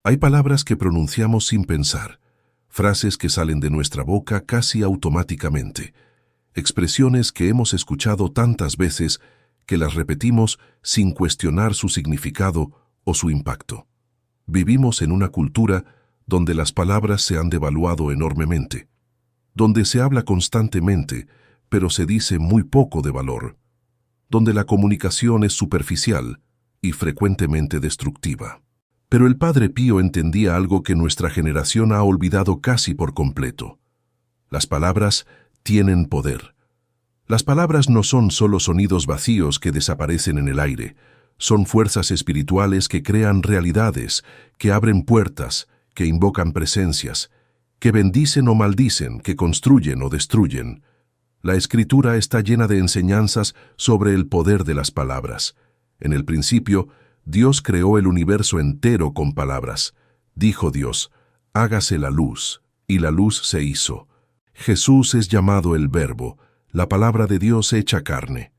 Hay palabras que pronunciamos sin pensar, frases que salen de nuestra boca casi automáticamente, expresiones que hemos escuchado tantas veces que las repetimos sin cuestionar su significado o su impacto. Vivimos en una cultura donde las palabras se han devaluado enormemente, donde se habla constantemente, pero se dice muy poco de valor, donde la comunicación es superficial y frecuentemente destructiva. Pero el Padre Pío entendía algo que nuestra generación ha olvidado casi por completo. Las palabras tienen poder. Las palabras no son solo sonidos vacíos que desaparecen en el aire, son fuerzas espirituales que crean realidades, que abren puertas, que invocan presencias, que bendicen o maldicen, que construyen o destruyen. La Escritura está llena de enseñanzas sobre el poder de las palabras. En el principio, Dios creó el universo entero con palabras. Dijo Dios, hágase la luz, y la luz se hizo. Jesús es llamado el Verbo, la palabra de Dios hecha carne.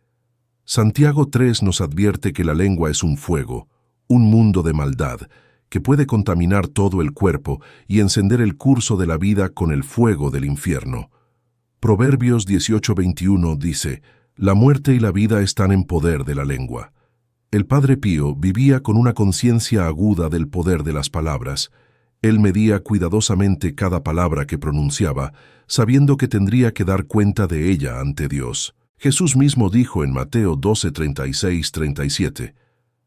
Santiago 3 nos advierte que la lengua es un fuego, un mundo de maldad, que puede contaminar todo el cuerpo y encender el curso de la vida con el fuego del infierno. Proverbios 18:21 dice, la muerte y la vida están en poder de la lengua. El Padre Pío vivía con una conciencia aguda del poder de las palabras. Él medía cuidadosamente cada palabra que pronunciaba, sabiendo que tendría que dar cuenta de ella ante Dios. Jesús mismo dijo en Mateo 12:36-37,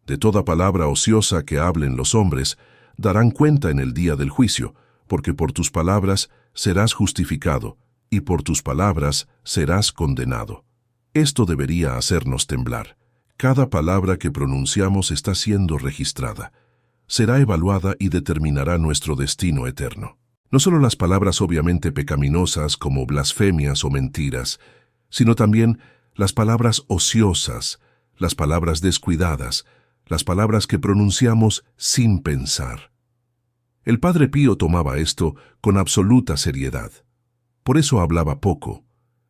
de toda palabra ociosa que hablen los hombres, darán cuenta en el día del juicio, porque por tus palabras serás justificado, y por tus palabras serás condenado. Esto debería hacernos temblar. Cada palabra que pronunciamos está siendo registrada. Será evaluada y determinará nuestro destino eterno. No solo las palabras obviamente pecaminosas como blasfemias o mentiras, sino también las palabras ociosas, las palabras descuidadas, las palabras que pronunciamos sin pensar. El Padre Pío tomaba esto con absoluta seriedad. Por eso hablaba poco,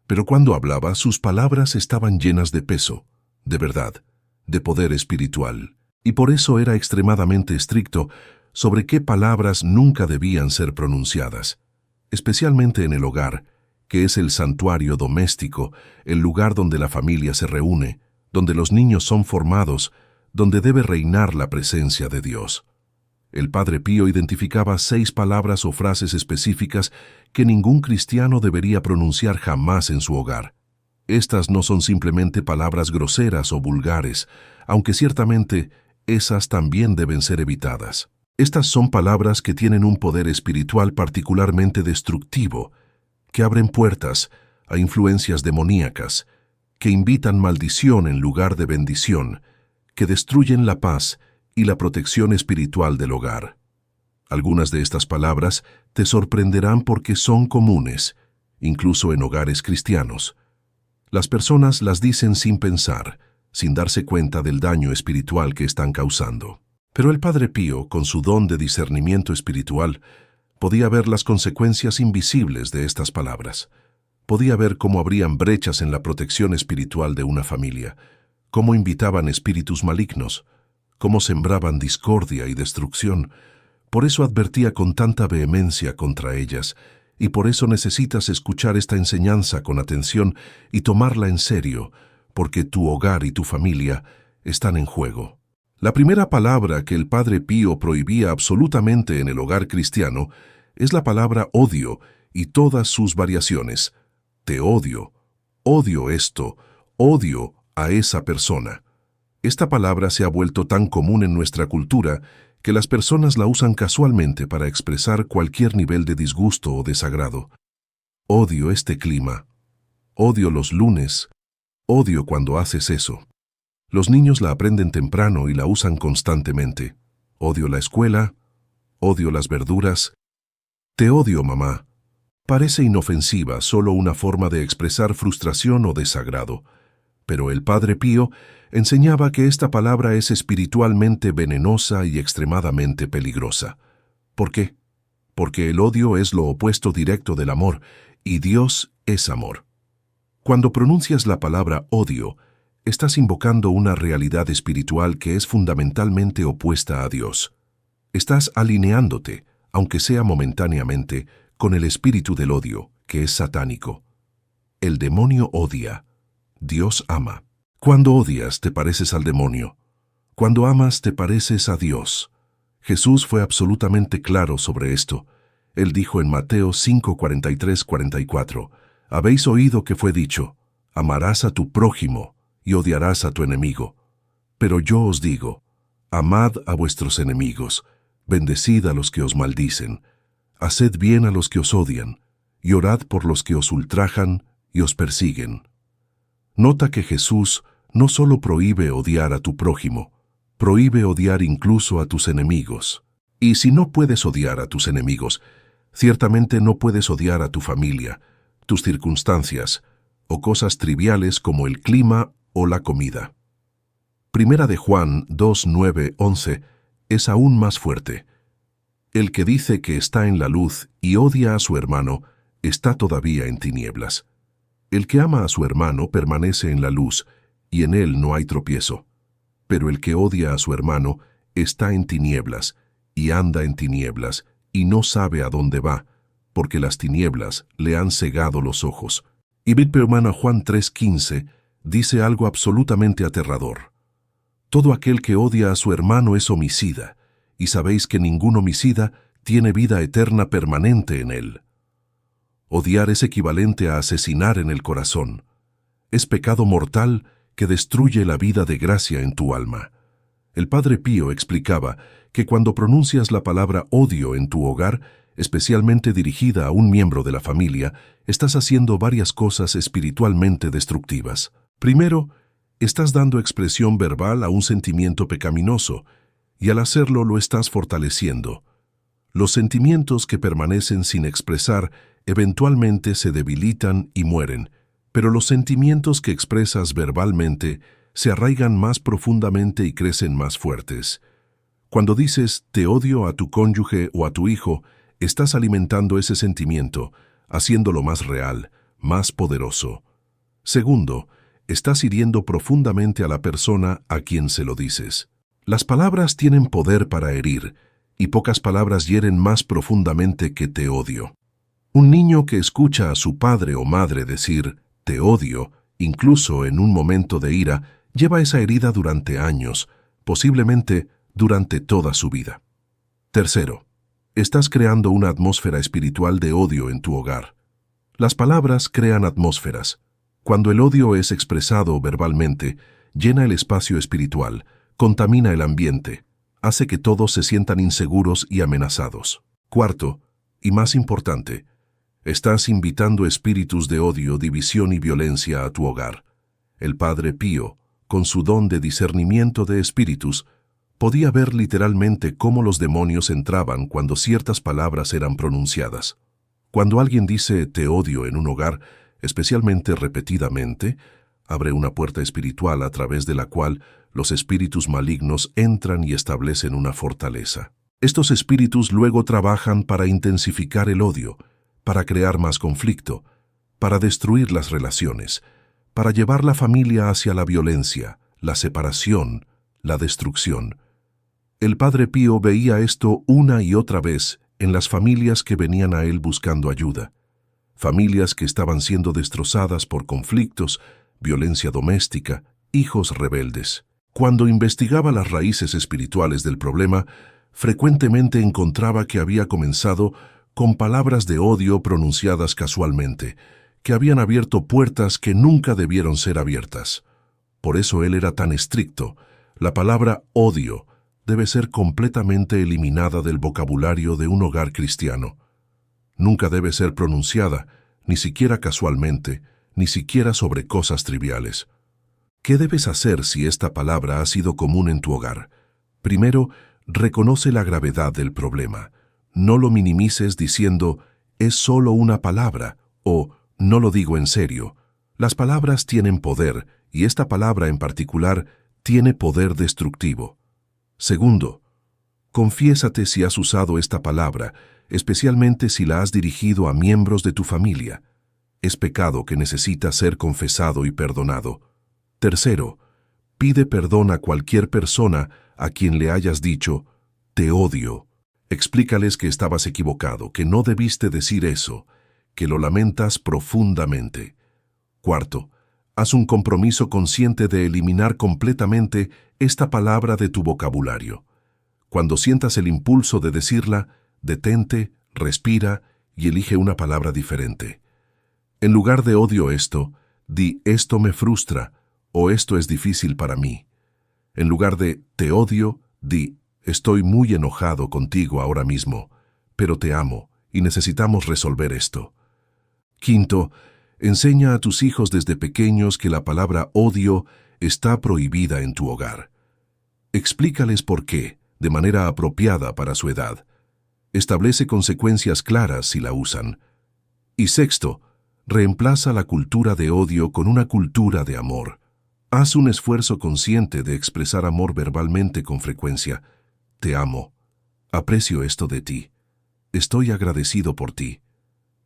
pero cuando hablaba sus palabras estaban llenas de peso, de verdad, de poder espiritual, y por eso era extremadamente estricto sobre qué palabras nunca debían ser pronunciadas, especialmente en el hogar, que es el santuario doméstico, el lugar donde la familia se reúne, donde los niños son formados, donde debe reinar la presencia de Dios. El Padre Pío identificaba 6 palabras o frases específicas que ningún cristiano debería pronunciar jamás en su hogar. Estas no son simplemente palabras groseras o vulgares, aunque ciertamente esas también deben ser evitadas. Estas son palabras que tienen un poder espiritual particularmente destructivo, que abren puertas a influencias demoníacas, que invitan maldición en lugar de bendición, que destruyen la paz y la protección espiritual del hogar. Algunas de estas palabras te sorprenderán porque son comunes, incluso en hogares cristianos. Las personas las dicen sin pensar, sin darse cuenta del daño espiritual que están causando. Pero el Padre Pío, con su don de discernimiento espiritual, podía ver las consecuencias invisibles de estas palabras. Podía ver cómo abrían brechas en la protección espiritual de una familia, cómo invitaban espíritus malignos, cómo sembraban discordia y destrucción. Por eso advertía con tanta vehemencia contra ellas, y por eso necesitas escuchar esta enseñanza con atención y tomarla en serio, porque tu hogar y tu familia están en juego. La primera palabra que el Padre Pío prohibía absolutamente en el hogar cristiano es la palabra odio y todas sus variaciones. Te odio, odio esto, odio a esa persona. Esta palabra se ha vuelto tan común en nuestra cultura que las personas la usan casualmente para expresar cualquier nivel de disgusto o desagrado. Odio este clima. Odio los lunes. Odio cuando haces eso. Los niños la aprenden temprano y la usan constantemente. Odio la escuela. Odio las verduras. Te odio, mamá. Parece inofensiva, solo una forma de expresar frustración o desagrado. Pero el Padre Pío enseñaba que esta palabra es espiritualmente venenosa y extremadamente peligrosa. ¿Por qué? Porque el odio es lo opuesto directo del amor, y Dios es amor. Cuando pronuncias la palabra odio, estás invocando una realidad espiritual que es fundamentalmente opuesta a Dios. Estás alineándote, aunque sea momentáneamente, con el espíritu del odio, que es satánico. El demonio odia. Dios ama. Cuando odias, te pareces al demonio. Cuando amas, te pareces a Dios. Jesús fue absolutamente claro sobre esto. Él dijo en Mateo 5:43-44, «Habéis oído que fue dicho, amarás a tu prójimo y odiarás a tu enemigo. Pero yo os digo, amad a vuestros enemigos, bendecid a los que os maldicen, haced bien a los que os odian, y orad por los que os ultrajan y os persiguen». Nota que Jesús no solo prohíbe odiar a tu prójimo, prohíbe odiar incluso a tus enemigos. Y si no puedes odiar a tus enemigos, ciertamente no puedes odiar a tu familia, tus circunstancias, o cosas triviales como el clima o la comida. Primera de Juan 2:9-11 es aún más fuerte. El que dice que está en la luz y odia a su hermano, está todavía en tinieblas. El que ama a su hermano permanece en la luz, y en él no hay tropiezo. Pero el que odia a su hermano está en tinieblas, y anda en tinieblas, y no sabe a dónde va, porque las tinieblas le han cegado los ojos. Y hermano Juan 3:15 dice algo absolutamente aterrador. Todo aquel que odia a su hermano es homicida, y sabéis que ningún homicida tiene vida eterna permanente en él. Odiar es equivalente a asesinar en el corazón. Es pecado mortal que destruye la vida de gracia en tu alma. El Padre Pío explicaba que cuando pronuncias la palabra odio en tu hogar, especialmente dirigida a un miembro de la familia, estás haciendo varias cosas espiritualmente destructivas. Primero, estás dando expresión verbal a un sentimiento pecaminoso, y al hacerlo lo estás fortaleciendo. Los sentimientos que permanecen sin expresar eventualmente se debilitan y mueren, pero los sentimientos que expresas verbalmente se arraigan más profundamente y crecen más fuertes. Cuando dices «te odio» a tu cónyuge o a tu hijo, estás alimentando ese sentimiento, haciéndolo más real, más poderoso. Segundo, estás hiriendo profundamente a la persona a quien se lo dices. Las palabras tienen poder para herir, y pocas palabras hieren más profundamente que «te odio». Un niño que escucha a su padre o madre decir «te odio», incluso en un momento de ira, lleva esa herida durante años, posiblemente durante toda su vida. Tercero, estás creando una atmósfera espiritual de odio en tu hogar. Las palabras crean atmósferas. Cuando el odio es expresado verbalmente, llena el espacio espiritual, contamina el ambiente, hace que todos se sientan inseguros y amenazados. Cuarto, y más importante, estás invitando espíritus de odio, división y violencia a tu hogar. El Padre Pío, con su don de discernimiento de espíritus, podía ver literalmente cómo los demonios entraban cuando ciertas palabras eran pronunciadas. Cuando alguien dice «te odio» en un hogar, especialmente repetidamente, abre una puerta espiritual a través de la cual los espíritus malignos entran y establecen una fortaleza. Estos espíritus luego trabajan para intensificar el odio, para crear más conflicto, para destruir las relaciones, para llevar la familia hacia la violencia, la separación, la destrucción. El Padre Pío veía esto una y otra vez en las familias que venían a él buscando ayuda, familias que estaban siendo destrozadas por conflictos, violencia doméstica, hijos rebeldes. Cuando investigaba las raíces espirituales del problema, frecuentemente encontraba que había comenzado con palabras de odio pronunciadas casualmente, que habían abierto puertas que nunca debieron ser abiertas. Por eso él era tan estricto. La palabra odio debe ser completamente eliminada del vocabulario de un hogar cristiano. Nunca debe ser pronunciada, ni siquiera casualmente, ni siquiera sobre cosas triviales. ¿Qué debes hacer si esta palabra ha sido común en tu hogar? Primero, reconoce la gravedad del problema. No lo minimices diciendo, «es solo una palabra» o «no lo digo en serio». Las palabras tienen poder, y esta palabra en particular tiene poder destructivo. Segundo, confiésate si has usado esta palabra, especialmente si la has dirigido a miembros de tu familia. Es pecado que necesita ser confesado y perdonado. Tercero, pide perdón a cualquier persona a quien le hayas dicho, te odio. Explícales que estabas equivocado, que no debiste decir eso, que lo lamentas profundamente. Cuarto, haz un compromiso consciente de eliminar completamente esta palabra de tu vocabulario. Cuando sientas el impulso de decirla, detente, respira y elige una palabra diferente. En lugar de odio esto, di esto me frustra o esto es difícil para mí. En lugar de te odio, di estoy muy enojado contigo ahora mismo, pero te amo y necesitamos resolver esto. Quinto, enseña a tus hijos desde pequeños que la palabra odio está prohibida en tu hogar. Explícales por qué, de manera apropiada para su edad. Establece consecuencias claras si la usan. Y sexto, reemplaza la cultura de odio con una cultura de amor. Haz un esfuerzo consciente de expresar amor verbalmente con frecuencia. Te amo. Aprecio esto de ti. Estoy agradecido por ti.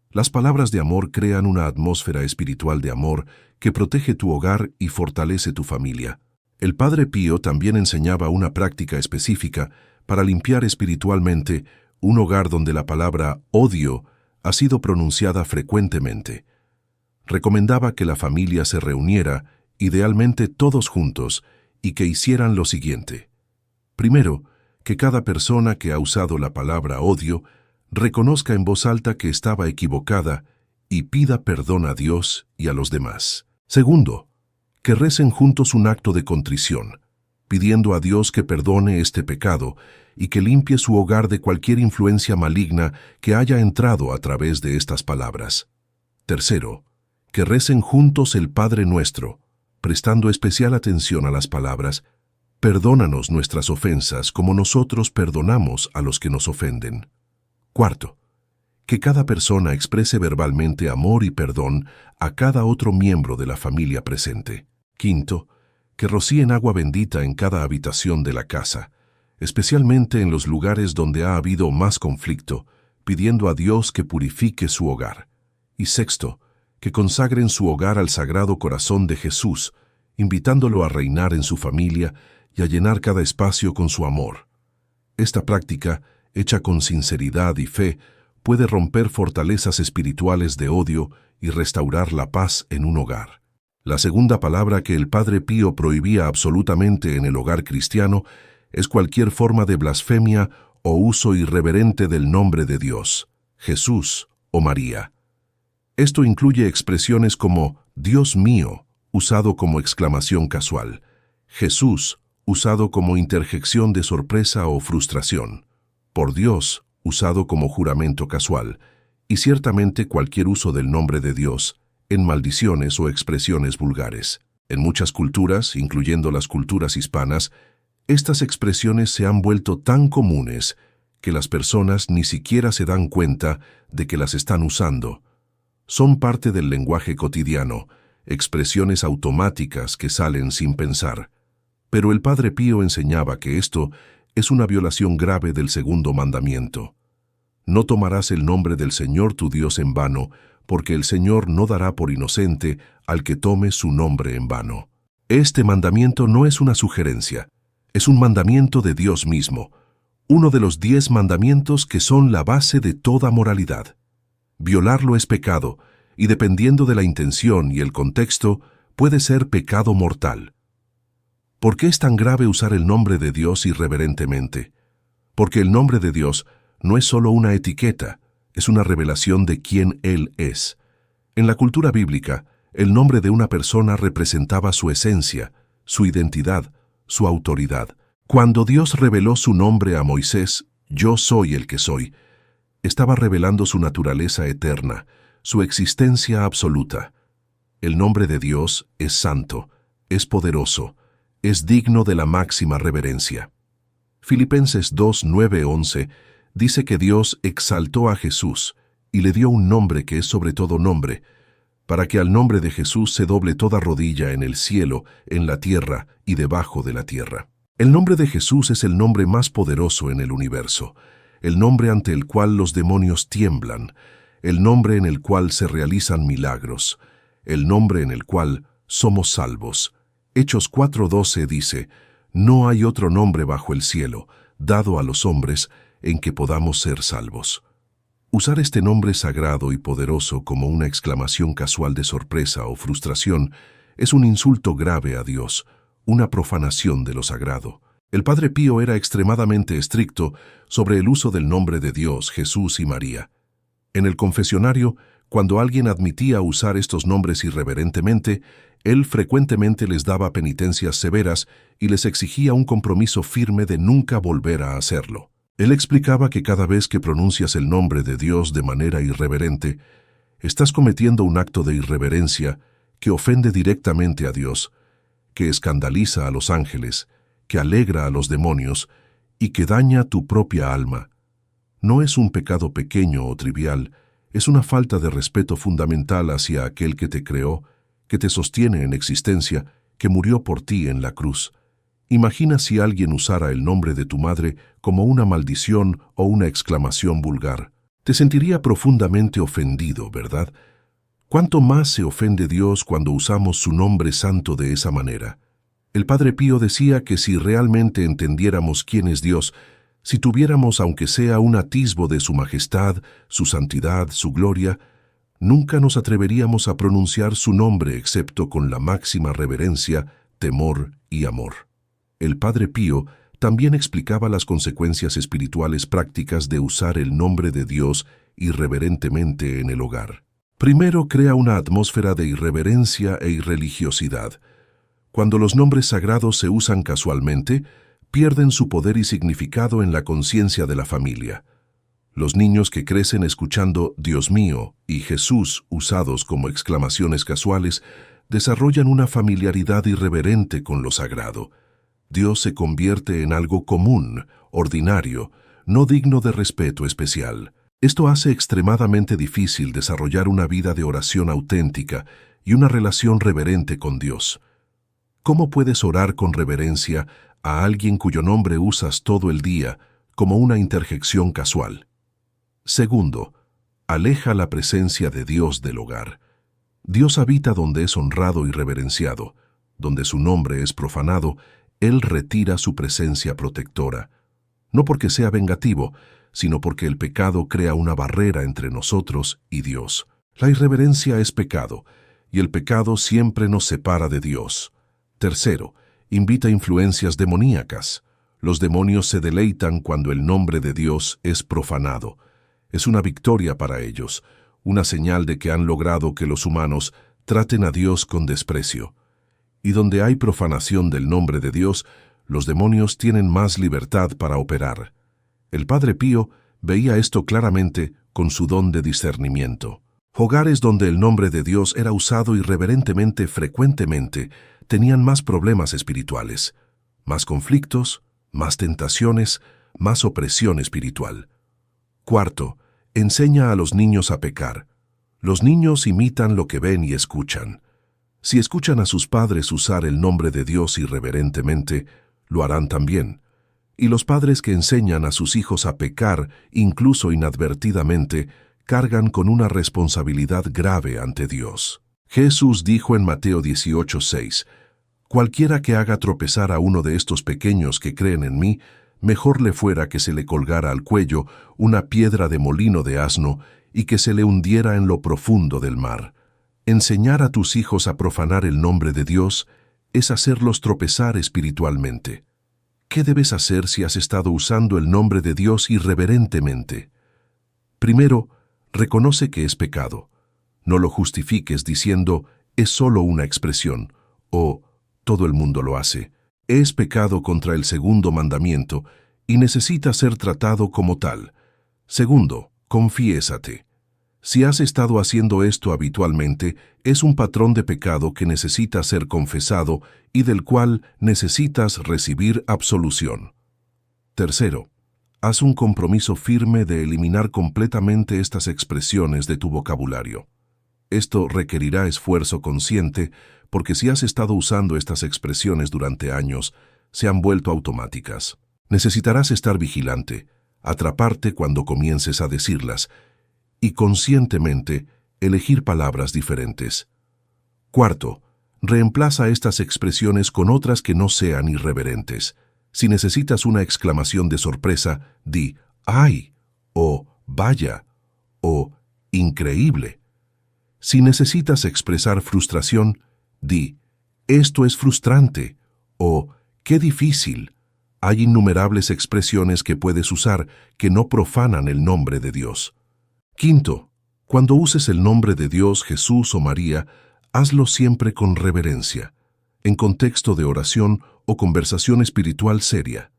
Las palabras de amor crean una atmósfera espiritual de amor que protege tu hogar y fortalece tu familia. El Padre Pío también enseñaba una práctica específica para limpiar espiritualmente un hogar donde la palabra odio ha sido pronunciada frecuentemente. Recomendaba que la familia se reuniera, idealmente todos juntos, y que hicieran lo siguiente. Primero, que cada persona que ha usado la palabra odio reconozca en voz alta que estaba equivocada y pida perdón a Dios y a los demás. Segundo, que recen juntos un acto de contrición, pidiendo a Dios que perdone este pecado y que limpie su hogar de cualquier influencia maligna que haya entrado a través de estas palabras. Tercero, que recen juntos el Padre Nuestro, prestando especial atención a las palabras perdónanos nuestras ofensas como nosotros perdonamos a los que nos ofenden. Cuarto, que cada persona exprese verbalmente amor y perdón a cada otro miembro de la familia presente. Quinto, que rocíen agua bendita en cada habitación de la casa, especialmente en los lugares donde ha habido más conflicto, pidiendo a Dios que purifique su hogar. Y sexto, que consagren su hogar al Sagrado Corazón de Jesús, invitándolo a reinar en su familia y a llenar cada espacio con su amor. Esta práctica, hecha con sinceridad y fe, puede romper fortalezas espirituales de odio y restaurar la paz en un hogar. La segunda palabra que el Padre Pío prohibía absolutamente en el hogar cristiano es cualquier forma de blasfemia o uso irreverente del nombre de Dios, Jesús o María. Esto incluye expresiones como Dios mío, usado como exclamación casual, Jesús, usado como interjección de sorpresa o frustración, por Dios, usado como juramento casual, y ciertamente cualquier uso del nombre de Dios en maldiciones o expresiones vulgares. En muchas culturas, incluyendo las culturas hispanas, estas expresiones se han vuelto tan comunes que las personas ni siquiera se dan cuenta de que las están usando. Son parte del lenguaje cotidiano, expresiones automáticas que salen sin pensar. Pero el Padre Pío enseñaba que esto es una violación grave del segundo mandamiento. No tomarás el nombre del Señor tu Dios en vano, porque el Señor no dará por inocente al que tome su nombre en vano. Este mandamiento no es una sugerencia, es un mandamiento de Dios mismo, uno de los 10 mandamientos que son la base de toda moralidad. Violarlo es pecado, y dependiendo de la intención y el contexto, puede ser pecado mortal. ¿Por qué es tan grave usar el nombre de Dios irreverentemente? Porque el nombre de Dios no es solo una etiqueta, es una revelación de quién Él es. En la cultura bíblica, el nombre de una persona representaba su esencia, su identidad, su autoridad. Cuando Dios reveló su nombre a Moisés, yo soy el que soy, estaba revelando su naturaleza eterna, su existencia absoluta. El nombre de Dios es santo, es poderoso, es digno de la máxima reverencia. Filipenses 2, 9, 11 dice que Dios exaltó a Jesús y le dio un nombre que es sobre todo nombre, para que al nombre de Jesús se doble toda rodilla en el cielo, en la tierra y debajo de la tierra. El nombre de Jesús es el nombre más poderoso en el universo, el nombre ante el cual los demonios tiemblan, el nombre en el cual se realizan milagros, el nombre en el cual somos salvos. Hechos 4:12 dice, «No hay otro nombre bajo el cielo, dado a los hombres, en que podamos ser salvos. Usar este nombre sagrado y poderoso como una exclamación casual de sorpresa o frustración es un insulto grave a Dios, una profanación de lo sagrado. El Padre Pío era extremadamente estricto sobre el uso del nombre de Dios, Jesús y María. En el confesionario, cuando alguien admitía usar estos nombres irreverentemente, él frecuentemente les daba penitencias severas y les exigía un compromiso firme de nunca volver a hacerlo. Él explicaba que cada vez que pronuncias el nombre de Dios de manera irreverente, estás cometiendo un acto de irreverencia que ofende directamente a Dios, que escandaliza a los ángeles, que alegra a los demonios y que daña tu propia alma. No es un pecado pequeño o trivial, es una falta de respeto fundamental hacia aquel que te creó, que te sostiene en existencia, que murió por ti en la cruz. Imagina si alguien usara el nombre de tu madre como una maldición o una exclamación vulgar. Te sentiría profundamente ofendido, ¿verdad? ¿Cuánto más se ofende Dios cuando usamos su nombre santo de esa manera? El Padre Pío decía que si realmente entendiéramos quién es Dios, si tuviéramos aunque sea un atisbo de su majestad, su santidad, su gloria, nunca nos atreveríamos a pronunciar su nombre excepto con la máxima reverencia, temor y amor. El Padre Pío también explicaba las consecuencias espirituales prácticas de usar el nombre de Dios irreverentemente en el hogar. Primero, crea una atmósfera de irreverencia e irreligiosidad. Cuando los nombres sagrados se usan casualmente, pierden su poder y significado en la conciencia de la familia. Los niños que crecen escuchando Dios mío y Jesús usados como exclamaciones casuales desarrollan una familiaridad irreverente con lo sagrado. Dios se convierte en algo común, ordinario, no digno de respeto especial. Esto hace extremadamente difícil desarrollar una vida de oración auténtica y una relación reverente con Dios. ¿Cómo puedes orar con reverencia a alguien cuyo nombre usas todo el día como una interjección casual? Segundo, aleja la presencia de Dios del hogar. Dios habita donde es honrado y reverenciado. Donde su nombre es profanado, Él retira su presencia protectora. No porque sea vengativo, sino porque el pecado crea una barrera entre nosotros y Dios. La irreverencia es pecado, y el pecado siempre nos separa de Dios. Tercero, invita influencias demoníacas. Los demonios se deleitan cuando el nombre de Dios es profanado. Es una victoria para ellos, una señal de que han logrado que los humanos traten a Dios con desprecio. Y donde hay profanación del nombre de Dios, los demonios tienen más libertad para operar. El Padre Pío veía esto claramente con su don de discernimiento. Hogares donde el nombre de Dios era usado irreverentemente frecuentemente tenían más problemas espirituales, más conflictos, más tentaciones, más opresión espiritual. Cuarto, enseña a los niños a pecar. Los niños imitan lo que ven y escuchan. Si escuchan a sus padres usar el nombre de Dios irreverentemente, lo harán también. Y los padres que enseñan a sus hijos a pecar, incluso inadvertidamente, cargan con una responsabilidad grave ante Dios. Jesús dijo en Mateo 18:6, «Cualquiera que haga tropezar a uno de estos pequeños que creen en mí, mejor le fuera que se le colgara al cuello una piedra de molino de asno y que se le hundiera en lo profundo del mar». Enseñar a tus hijos a profanar el nombre de Dios es hacerlos tropezar espiritualmente. ¿Qué debes hacer si has estado usando el nombre de Dios irreverentemente? Primero, reconoce que es pecado. No lo justifiques diciendo, es solo una expresión, o todo el mundo lo hace. Es pecado contra el segundo mandamiento y necesita ser tratado como tal. Segundo, confiésate. Si has estado haciendo esto habitualmente, es un patrón de pecado que necesita ser confesado y del cual necesitas recibir absolución. Tercero, haz un compromiso firme de eliminar completamente estas expresiones de tu vocabulario. Esto requerirá esfuerzo consciente porque si has estado usando estas expresiones durante años, se han vuelto automáticas. Necesitarás estar vigilante, atraparte cuando comiences a decirlas, y conscientemente elegir palabras diferentes. Cuarto, reemplaza estas expresiones con otras que no sean irreverentes. Si necesitas una exclamación de sorpresa, di ¡ay! O ¡vaya! O ¡increíble! Si necesitas expresar frustración, di «esto es frustrante» o «qué difícil». Hay innumerables expresiones que puedes usar que no profanan el nombre de Dios. Quinto, cuando uses el nombre de Dios, Jesús o María, hazlo siempre con reverencia, en contexto de oración o conversación espiritual seria.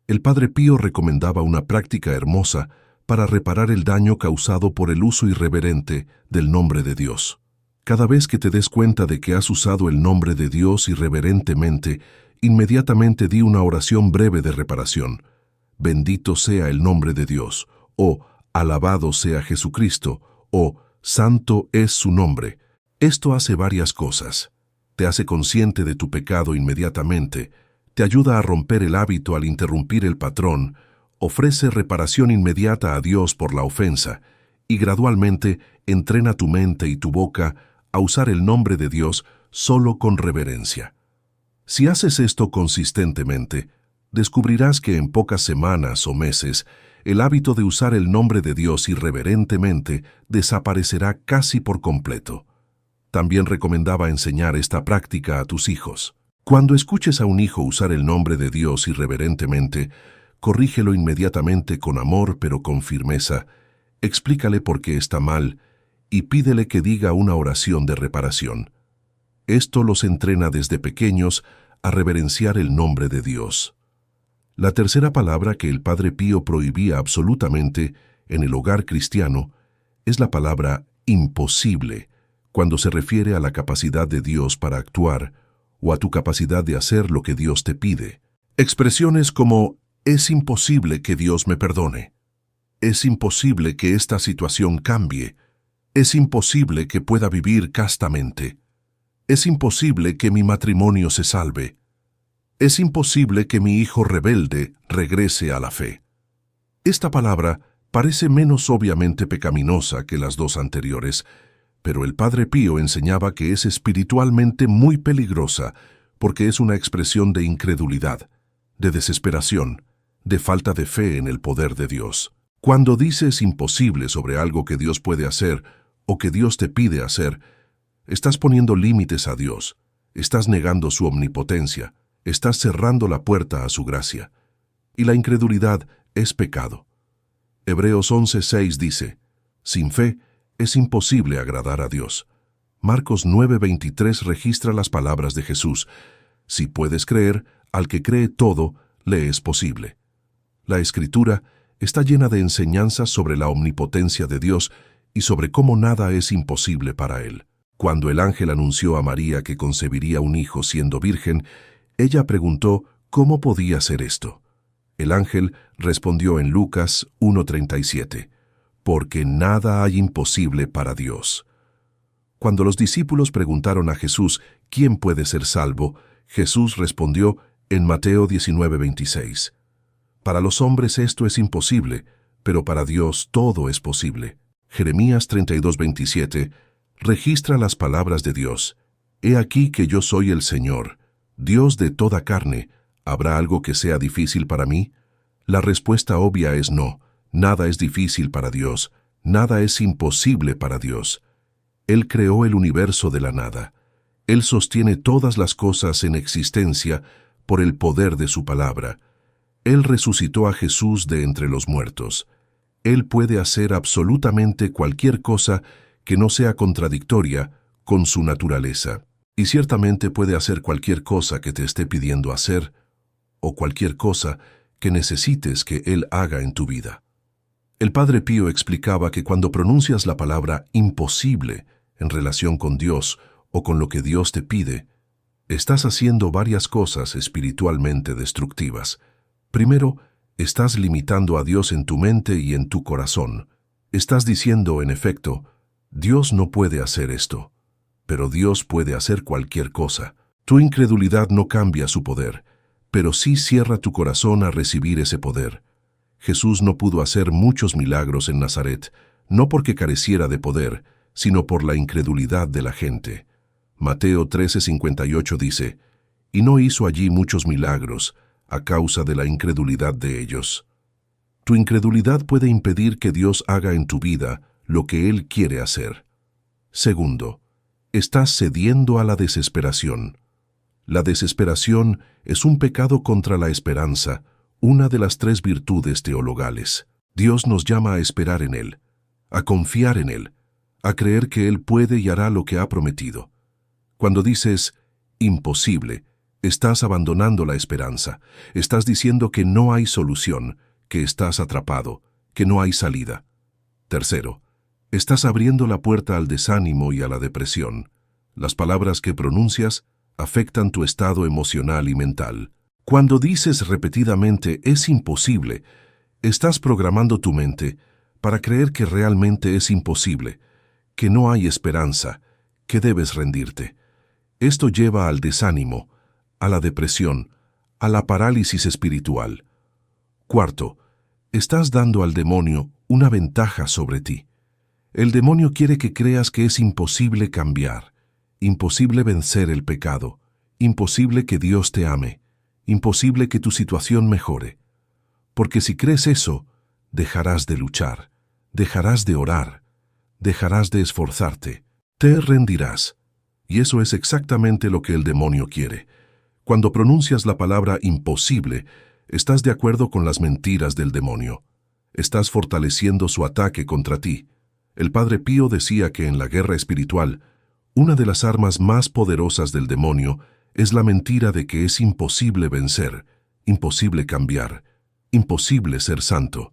El Padre Pío recomendaba una práctica hermosa para reparar el daño causado por el uso irreverente del nombre de Dios. Cada vez que te des cuenta de que has usado el nombre de Dios irreverentemente, inmediatamente di una oración breve de reparación. Bendito sea el nombre de Dios, o alabado sea Jesucristo, o santo es su nombre. Esto hace varias cosas. Te hace consciente de tu pecado inmediatamente, te ayuda a romper el hábito al interrumpir el patrón, ofrece reparación inmediata a Dios por la ofensa, y gradualmente entrena tu mente y tu boca a usar el nombre de Dios solo con reverencia. Si haces esto consistentemente, descubrirás que en pocas semanas o meses, el hábito de usar el nombre de Dios irreverentemente desaparecerá casi por completo. También recomendaba enseñar esta práctica a tus hijos. Cuando escuches a un hijo usar el nombre de Dios irreverentemente, corrígelo inmediatamente con amor pero con firmeza, explícale por qué está mal y pídele que diga una oración de reparación. Esto los entrena desde pequeños a reverenciar el nombre de Dios. La tercera palabra que el Padre Pío prohibía absolutamente en el hogar cristiano es la palabra imposible, cuando se refiere a la capacidad de Dios para actuar o a tu capacidad de hacer lo que Dios te pide. Expresiones como «es imposible que Dios me perdone», «es imposible que esta situación cambie», «es imposible que pueda vivir castamente», «es imposible que mi matrimonio se salve», «es imposible que mi hijo rebelde regrese a la fe». Esta palabra parece menos obviamente pecaminosa que las dos anteriores, pero el Padre Pío enseñaba que es espiritualmente muy peligrosa porque es una expresión de incredulidad, de desesperación, de falta de fe en el poder de Dios. Cuando dices imposible sobre algo que Dios puede hacer o que Dios te pide hacer, estás poniendo límites a Dios, estás negando su omnipotencia, estás cerrando la puerta a su gracia. Y la incredulidad es pecado. Hebreos 11:6 dice, «Sin fe es imposible agradar a Dios». Marcos 9:23 registra las palabras de Jesús, «Si puedes creer, al que cree todo, le es posible». La Escritura está llena de enseñanzas sobre la omnipotencia de Dios y sobre cómo nada es imposible para Él. Cuando el ángel anunció a María que concebiría un hijo siendo virgen, ella preguntó cómo podía ser esto. El ángel respondió en Lucas 1:37, «Porque nada hay imposible para Dios». Cuando los discípulos preguntaron a Jesús quién puede ser salvo, Jesús respondió en Mateo 19:26, «Para los hombres esto es imposible, pero para Dios todo es posible». Jeremías 32:27 registra las palabras de Dios, «He aquí que yo soy el Señor, Dios de toda carne. ¿Habrá algo que sea difícil para mí?». La respuesta obvia es no. Nada es difícil para Dios, nada es imposible para Dios. Él creó el universo de la nada. Él sostiene todas las cosas en existencia por el poder de su palabra. Él resucitó a Jesús de entre los muertos. Él puede hacer absolutamente cualquier cosa que no sea contradictoria con su naturaleza. Y ciertamente puede hacer cualquier cosa que te esté pidiendo hacer, o cualquier cosa que necesites que Él haga en tu vida. El Padre Pío explicaba que cuando pronuncias la palabra imposible en relación con Dios o con lo que Dios te pide, estás haciendo varias cosas espiritualmente destructivas. Primero, estás limitando a Dios en tu mente y en tu corazón. Estás diciendo, en efecto, Dios no puede hacer esto, pero Dios puede hacer cualquier cosa. Tu incredulidad no cambia su poder, pero sí cierra tu corazón a recibir ese poder. Jesús no pudo hacer muchos milagros en Nazaret, no porque careciera de poder, sino por la incredulidad de la gente. Mateo 13:58 dice, «Y no hizo allí muchos milagros, a causa de la incredulidad de ellos. Tu incredulidad puede impedir que Dios haga en tu vida lo que Él quiere hacer. Segundo, estás cediendo a la desesperación. La desesperación es un pecado contra la esperanza, una de las 3 virtudes teologales. Dios nos llama a esperar en Él, a confiar en Él, a creer que Él puede y hará lo que ha prometido. Cuando dices imposible, estás abandonando la esperanza. Estás diciendo que no hay solución, que estás atrapado, que no hay salida. Tercero, estás abriendo la puerta al desánimo y a la depresión. Las palabras que pronuncias afectan tu estado emocional y mental. Cuando dices repetidamente es imposible, estás programando tu mente para creer que realmente es imposible, que no hay esperanza, que debes rendirte. Esto lleva al desánimo, a la depresión, a la parálisis espiritual. Cuarto, estás dando al demonio una ventaja sobre ti. El demonio quiere que creas que es imposible cambiar, imposible vencer el pecado, imposible que Dios te ame, imposible que tu situación mejore. Porque si crees eso, dejarás de luchar, dejarás de orar, dejarás de esforzarte, te rendirás. Y eso es exactamente lo que el demonio quiere. Cuando pronuncias la palabra imposible, estás de acuerdo con las mentiras del demonio. Estás fortaleciendo su ataque contra ti. El Padre Pío decía que en la guerra espiritual, una de las armas más poderosas del demonio es la mentira de que es imposible vencer, imposible cambiar, imposible ser santo.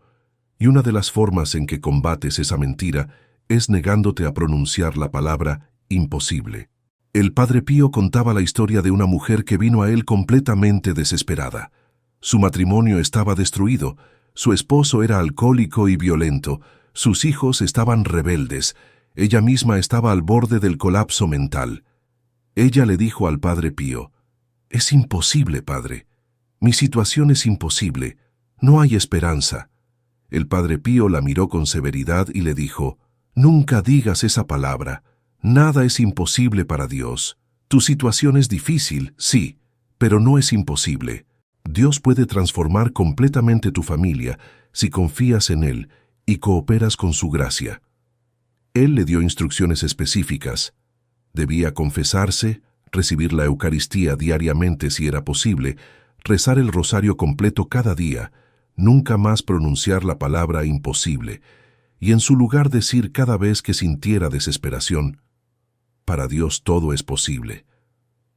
Y una de las formas en que combates esa mentira es negándote a pronunciar la palabra imposible. El Padre Pío contaba la historia de una mujer que vino a él completamente desesperada. Su matrimonio estaba destruido, su esposo era alcohólico y violento, sus hijos estaban rebeldes, ella misma estaba al borde del colapso mental. Ella le dijo al Padre Pío: «Es imposible, Padre. Mi situación es imposible. No hay esperanza». El Padre Pío la miró con severidad y le dijo: «Nunca digas esa palabra. Nada es imposible para Dios. Tu situación es difícil, sí, pero no es imposible. Dios puede transformar completamente tu familia si confías en Él y cooperas con su gracia». Él le dio instrucciones específicas. Debía confesarse, recibir la Eucaristía diariamente si era posible, rezar el rosario completo cada día, nunca más pronunciar la palabra imposible, y en su lugar decir cada vez que sintiera desesperación: «Para Dios todo es posible.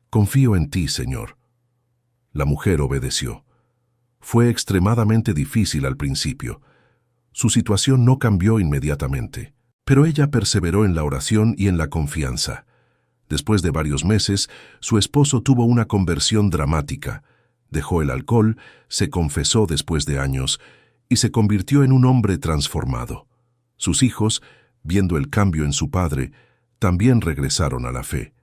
Confío en ti, Señor». La mujer obedeció. Fue extremadamente difícil al principio. Su situación no cambió inmediatamente, pero ella perseveró en la oración y en la confianza. Después de varios meses, su esposo tuvo una conversión dramática. Dejó el alcohol, se confesó después de años y se convirtió en un hombre transformado. Sus hijos, viendo el cambio en su padre, también regresaron a la fe.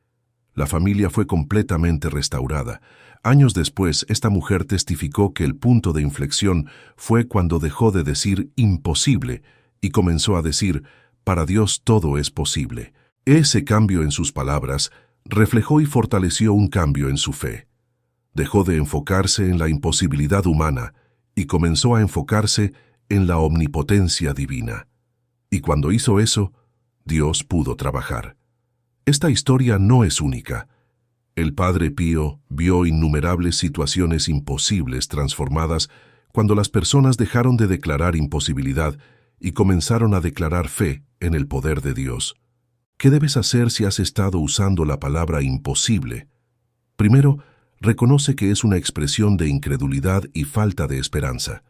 La familia fue completamente restaurada. Años después, esta mujer testificó que el punto de inflexión fue cuando dejó de decir imposible y comenzó a decir: «Para Dios todo es posible». Ese cambio en sus palabras reflejó y fortaleció un cambio en su fe. Dejó de enfocarse en la imposibilidad humana y comenzó a enfocarse en la omnipotencia divina. Y cuando hizo eso, Dios pudo trabajar. Esta historia no es única. El Padre Pío vio innumerables situaciones imposibles transformadas cuando las personas dejaron de declarar imposibilidad y comenzaron a declarar fe en el poder de Dios. ¿Qué debes hacer si has estado usando la palabra imposible? Primero, reconoce que es una expresión de incredulidad y falta de esperanza.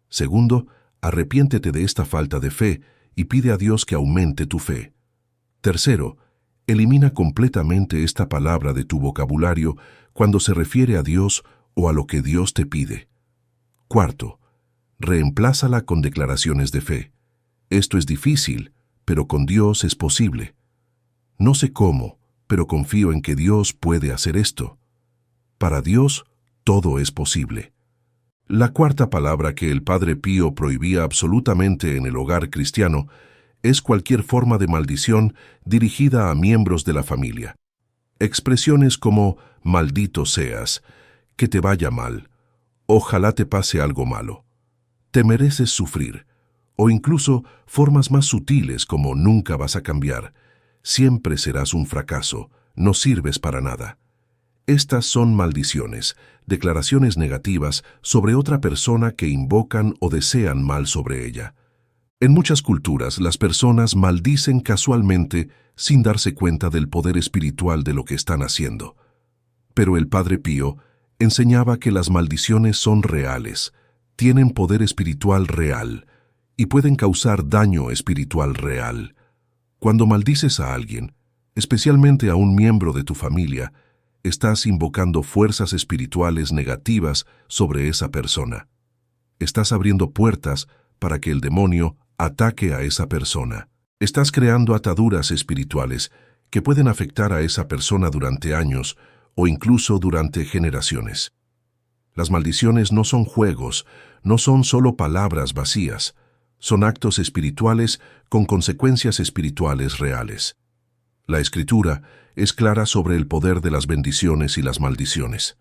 Segundo, arrepiéntete de esta falta de fe y pide a Dios que aumente tu fe. Tercero, elimina completamente esta palabra de tu vocabulario cuando se refiere a Dios o a lo que Dios te pide. Cuarto, reemplázala con declaraciones de fe. Esto es difícil, pero con Dios es posible. No sé cómo, pero confío en que Dios puede hacer esto. Para Dios, todo es posible. La cuarta palabra que el Padre Pío prohibía absolutamente en el hogar cristiano es cualquier forma de maldición dirigida a miembros de la familia. Expresiones como «maldito seas», «que te vaya mal» Ojalá te pase algo malo. Te mereces sufrir. O incluso formas más sutiles como nunca vas a cambiar. Siempre serás un fracaso. No sirves para nada. Estas son maldiciones, declaraciones negativas sobre otra persona que invocan o desean mal sobre ella. En muchas culturas, las personas maldicen casualmente sin darse cuenta del poder espiritual de lo que están haciendo. Pero el Padre Pío enseñaba que las maldiciones son reales, tienen poder espiritual real y pueden causar daño espiritual real. Cuando maldices a alguien, especialmente a un miembro de tu familia, estás invocando fuerzas espirituales negativas sobre esa persona. Estás abriendo puertas para que el demonio ataque a esa persona. Estás creando ataduras espirituales que pueden afectar a esa persona durante años o incluso durante generaciones. Las maldiciones no son juegos, no son solo palabras vacías, son actos espirituales con consecuencias espirituales reales. La Escritura es clara sobre el poder de las bendiciones y las maldiciones.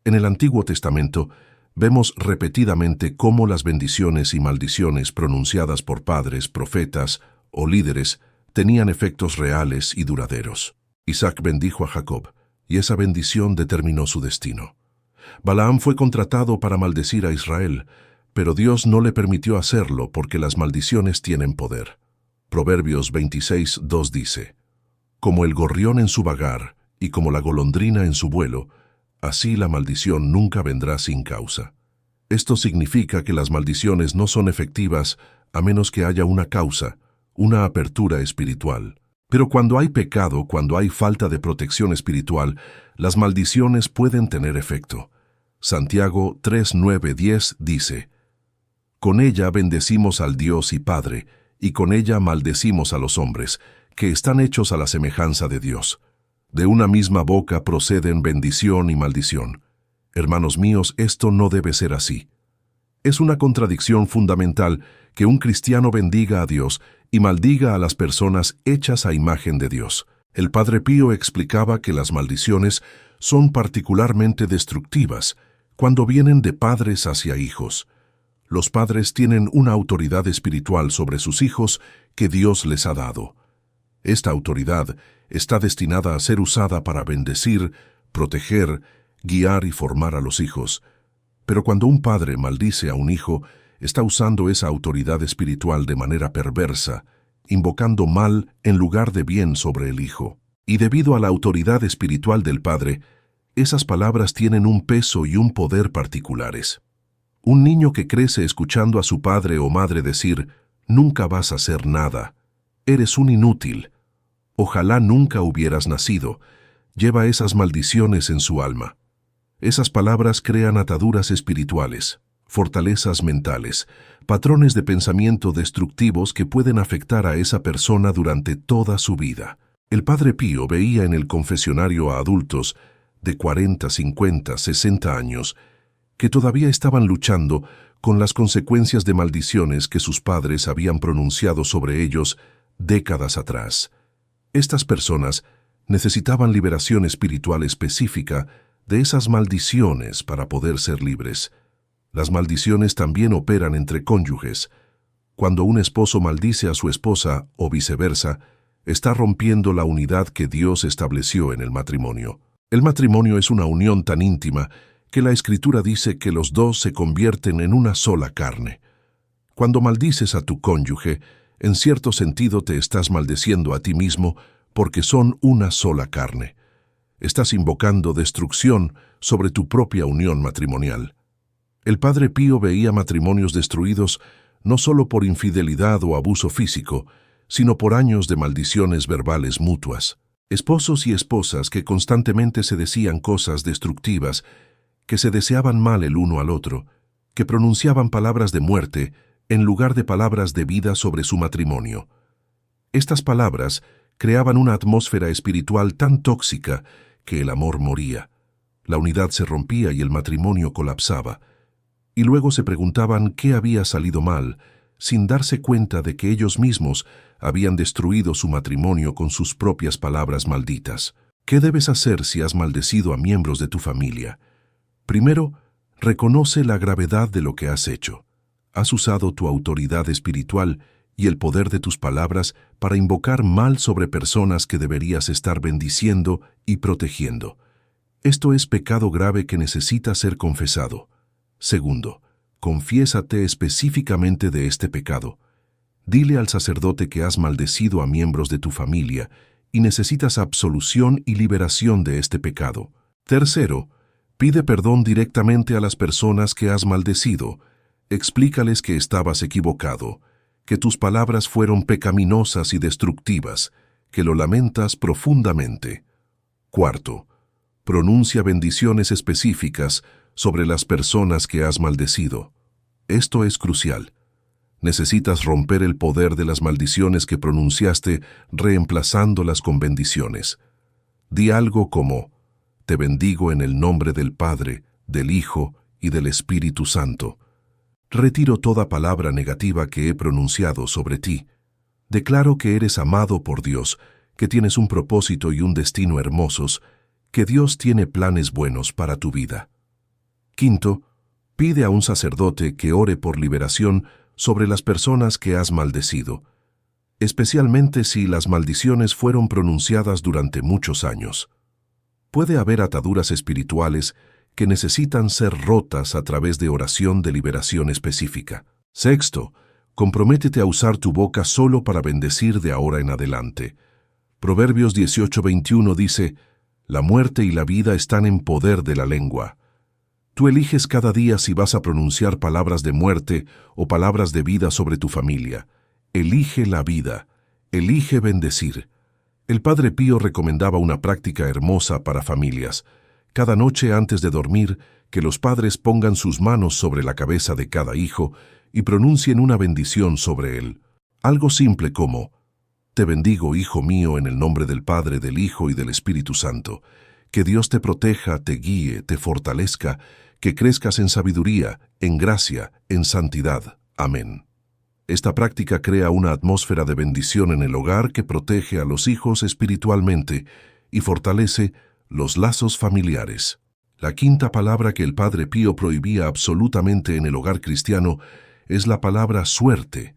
En el Antiguo Testamento vemos repetidamente cómo las bendiciones y maldiciones pronunciadas por padres, profetas o líderes tenían efectos reales y duraderos. Isaac bendijo a Jacob, y esa bendición determinó su destino. Balaam fue contratado para maldecir a Israel, pero Dios no le permitió hacerlo porque las maldiciones tienen poder. Proverbios 26:2 dice: Como el gorrión en su vagar y como la golondrina en su vuelo, así la maldición nunca vendrá sin causa. Esto significa que las maldiciones no son efectivas a menos que haya una causa, una apertura espiritual. Pero cuando hay pecado, cuando hay falta de protección espiritual, las maldiciones pueden tener efecto. Santiago 3:9-10 dice: Con ella bendecimos al Dios y Padre, y con ella maldecimos a los hombres, que están hechos a la semejanza de Dios. De una misma boca proceden bendición y maldición. Hermanos míos, esto no debe ser así. Es una contradicción fundamental que un cristiano bendiga a Dios y maldiga a las personas hechas a imagen de Dios. El Padre Pío explicaba que las maldiciones son particularmente destructivas cuando vienen de padres hacia hijos. Los padres tienen una autoridad espiritual sobre sus hijos que Dios les ha dado. Esta autoridad está destinada a ser usada para bendecir, proteger, guiar y formar a los hijos. Pero cuando un padre maldice a un hijo, está usando esa autoridad espiritual de manera perversa, invocando mal en lugar de bien sobre el hijo. Y debido a la autoridad espiritual del padre, esas palabras tienen un peso y un poder particulares. Un niño que crece escuchando a su padre o madre decir: «Nunca vas a hacer nada», «Eres un inútil», «Ojalá nunca hubieras nacido», lleva esas maldiciones en su alma. Esas palabras crean ataduras espirituales, fortalezas mentales, patrones de pensamiento destructivos que pueden afectar a esa persona durante toda su vida. El Padre Pío veía en el confesionario a adultos de 40, 50, 60 años que todavía estaban luchando con las consecuencias de maldiciones que sus padres habían pronunciado sobre ellos décadas atrás. Estas personas necesitaban liberación espiritual específica de esas maldiciones para poder ser libres. Las maldiciones también operan entre cónyuges. Cuando un esposo maldice a su esposa o viceversa, está rompiendo la unidad que Dios estableció en el matrimonio. El matrimonio es una unión tan íntima que la Escritura dice que los dos se convierten en una sola carne. Cuando maldices a tu cónyuge, en cierto sentido te estás maldeciendo a ti mismo porque son una sola carne. Estás invocando destrucción sobre tu propia unión matrimonial. El Padre Pío veía matrimonios destruidos no solo por infidelidad o abuso físico, sino por años de maldiciones verbales mutuas. Esposos y esposas que constantemente se decían cosas destructivas, que se deseaban mal el uno al otro, que pronunciaban palabras de muerte en lugar de palabras de vida sobre su matrimonio. Estas palabras creaban una atmósfera espiritual tan tóxica que el amor moría. La unidad se rompía y el matrimonio colapsaba. Y luego se preguntaban qué había salido mal, sin darse cuenta de que ellos mismos habían destruido su matrimonio con sus propias palabras malditas. ¿Qué debes hacer si has maldecido a miembros de tu familia? Primero, Reconoce la gravedad de lo que has hecho. Has usado tu autoridad espiritual y el poder de tus palabras para invocar mal sobre personas que deberías estar bendiciendo y protegiendo. Esto es pecado grave que necesita ser confesado. Segundo, confiésate específicamente de este pecado. Dile al sacerdote que has maldecido a miembros de tu familia y necesitas absolución y liberación de este pecado. Tercero, pide perdón directamente a las personas que has maldecido. Explícales que estabas equivocado, que tus palabras fueron pecaminosas y destructivas, que lo lamentas profundamente. Cuarto, pronuncia bendiciones específicas sobre las personas que has maldecido. Esto es crucial. Necesitas romper el poder de las maldiciones que pronunciaste reemplazándolas con bendiciones. Di algo como: te bendigo en el nombre del Padre, del Hijo y del Espíritu Santo. Retiro toda palabra negativa que he pronunciado sobre ti. Declaro que eres amado por Dios, que tienes un propósito y un destino hermosos, que Dios tiene planes buenos para tu vida. Quinto, pide a un sacerdote que ore por liberación sobre las personas que has maldecido, especialmente si las maldiciones fueron pronunciadas durante muchos años. Puede haber ataduras espirituales que necesitan ser rotas a través de oración de liberación específica. Sexto, comprométete a usar tu boca solo para bendecir de ahora en adelante. Proverbios 18:21 dice: la muerte y la vida están en poder de la lengua. Tú eliges cada día si vas a pronunciar palabras de muerte o palabras de vida sobre tu familia. Elige la vida. Elige bendecir. El Padre Pío recomendaba una práctica hermosa para familias. Cada noche antes de dormir, que los padres pongan sus manos sobre la cabeza de cada hijo y pronuncien una bendición sobre él. Algo simple como: te bendigo, hijo mío, en el nombre del Padre, del Hijo y del Espíritu Santo. Que Dios te proteja, te guíe, te fortalezca, que crezcas en sabiduría, en gracia, en santidad. Amén. Esta práctica crea una atmósfera de bendición en el hogar que protege a los hijos espiritualmente y fortalece los lazos familiares. La quinta palabra que el Padre Pío prohibía absolutamente en el hogar cristiano es la palabra suerte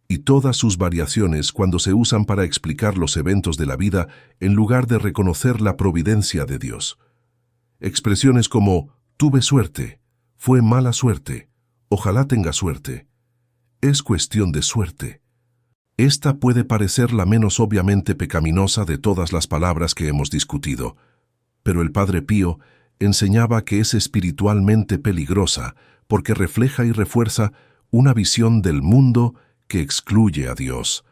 y todas sus variaciones cuando se usan para explicar los eventos de la vida en lugar de reconocer la providencia de Dios. Expresiones como: tuve suerte, fue mala suerte, ojalá tenga suerte. Es cuestión de suerte. Esta puede parecer la menos obviamente pecaminosa de todas las palabras que hemos discutido, pero el Padre Pío enseñaba que es espiritualmente peligrosa porque refleja y refuerza una visión del mundo que excluye a Dios.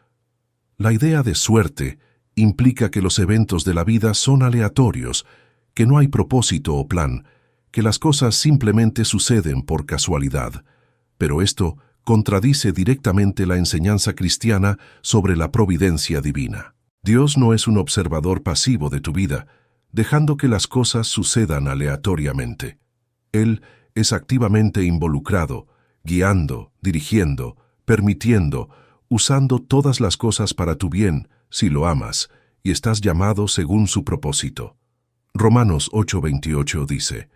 La idea de suerte implica que los eventos de la vida son aleatorios, que no hay propósito o plan, que las cosas simplemente suceden por casualidad. Pero esto contradice directamente la enseñanza cristiana sobre la providencia divina. Dios no es un observador pasivo de tu vida, dejando que las cosas sucedan aleatoriamente. Él es activamente involucrado, guiando, dirigiendo, permitiendo, usando todas las cosas para tu bien, si lo amas, y estás llamado según su propósito. Romanos 8:28 dice: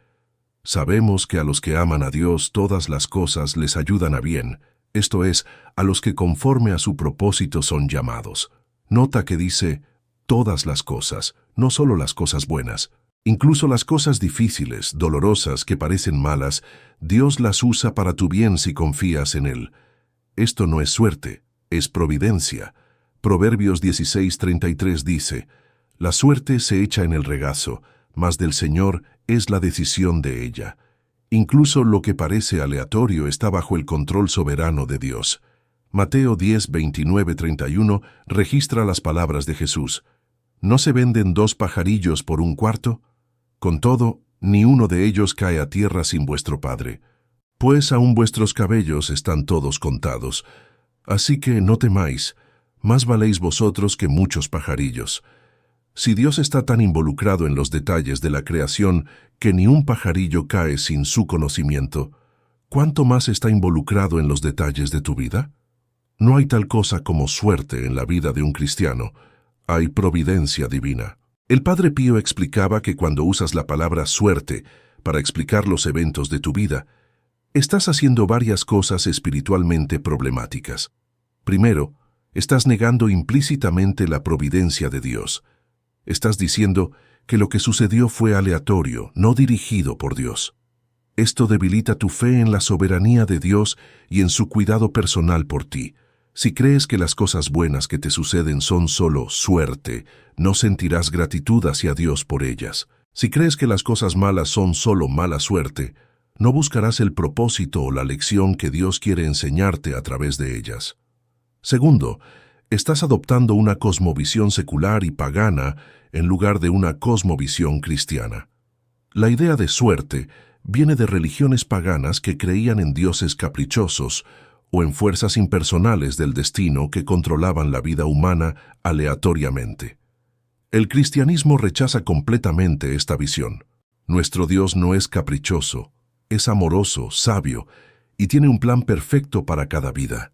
sabemos que a los que aman a Dios todas las cosas les ayudan a bien, esto es, a los que conforme a su propósito son llamados. Nota que dice todas las cosas, no solo las cosas buenas. Incluso las cosas difíciles, dolorosas, que parecen malas, Dios las usa para tu bien si confías en Él. Esto no es suerte, es providencia. Proverbios 16:33 dice: la suerte se echa en el regazo, mas del Señor es la decisión de ella. Incluso lo que parece aleatorio está bajo el control soberano de Dios. Mateo 10:29-31 registra las palabras de Jesús: ¿no se venden 2 pajarillos por un cuarto? Con todo, ni uno de ellos cae a tierra sin vuestro Padre. Pues aún vuestros cabellos están todos contados. Así que no temáis, más valéis vosotros que muchos pajarillos. Si Dios está tan involucrado en los detalles de la creación que ni un pajarillo cae sin su conocimiento, ¿cuánto más está involucrado en los detalles de tu vida? No hay tal cosa como suerte en la vida de un cristiano. Hay providencia divina. El Padre Pío explicaba que cuando usas la palabra suerte para explicar los eventos de tu vida, estás haciendo varias cosas espiritualmente problemáticas. Primero, estás negando implícitamente la providencia de Dios. Estás diciendo que lo que sucedió fue aleatorio, no dirigido por Dios. Esto debilita tu fe en la soberanía de Dios y en su cuidado personal por ti. Si crees que las cosas buenas que te suceden son solo suerte, no sentirás gratitud hacia Dios por ellas. Si crees que las cosas malas son solo mala suerte, no buscarás el propósito o la lección que Dios quiere enseñarte a través de ellas. Segundo, estás adoptando una cosmovisión secular y pagana en lugar de una cosmovisión cristiana. La idea de suerte viene de religiones paganas que creían en dioses caprichosos o en fuerzas impersonales del destino que controlaban la vida humana aleatoriamente. El cristianismo rechaza completamente esta visión. Nuestro Dios no es caprichoso, es amoroso, sabio, y tiene un plan perfecto para cada vida.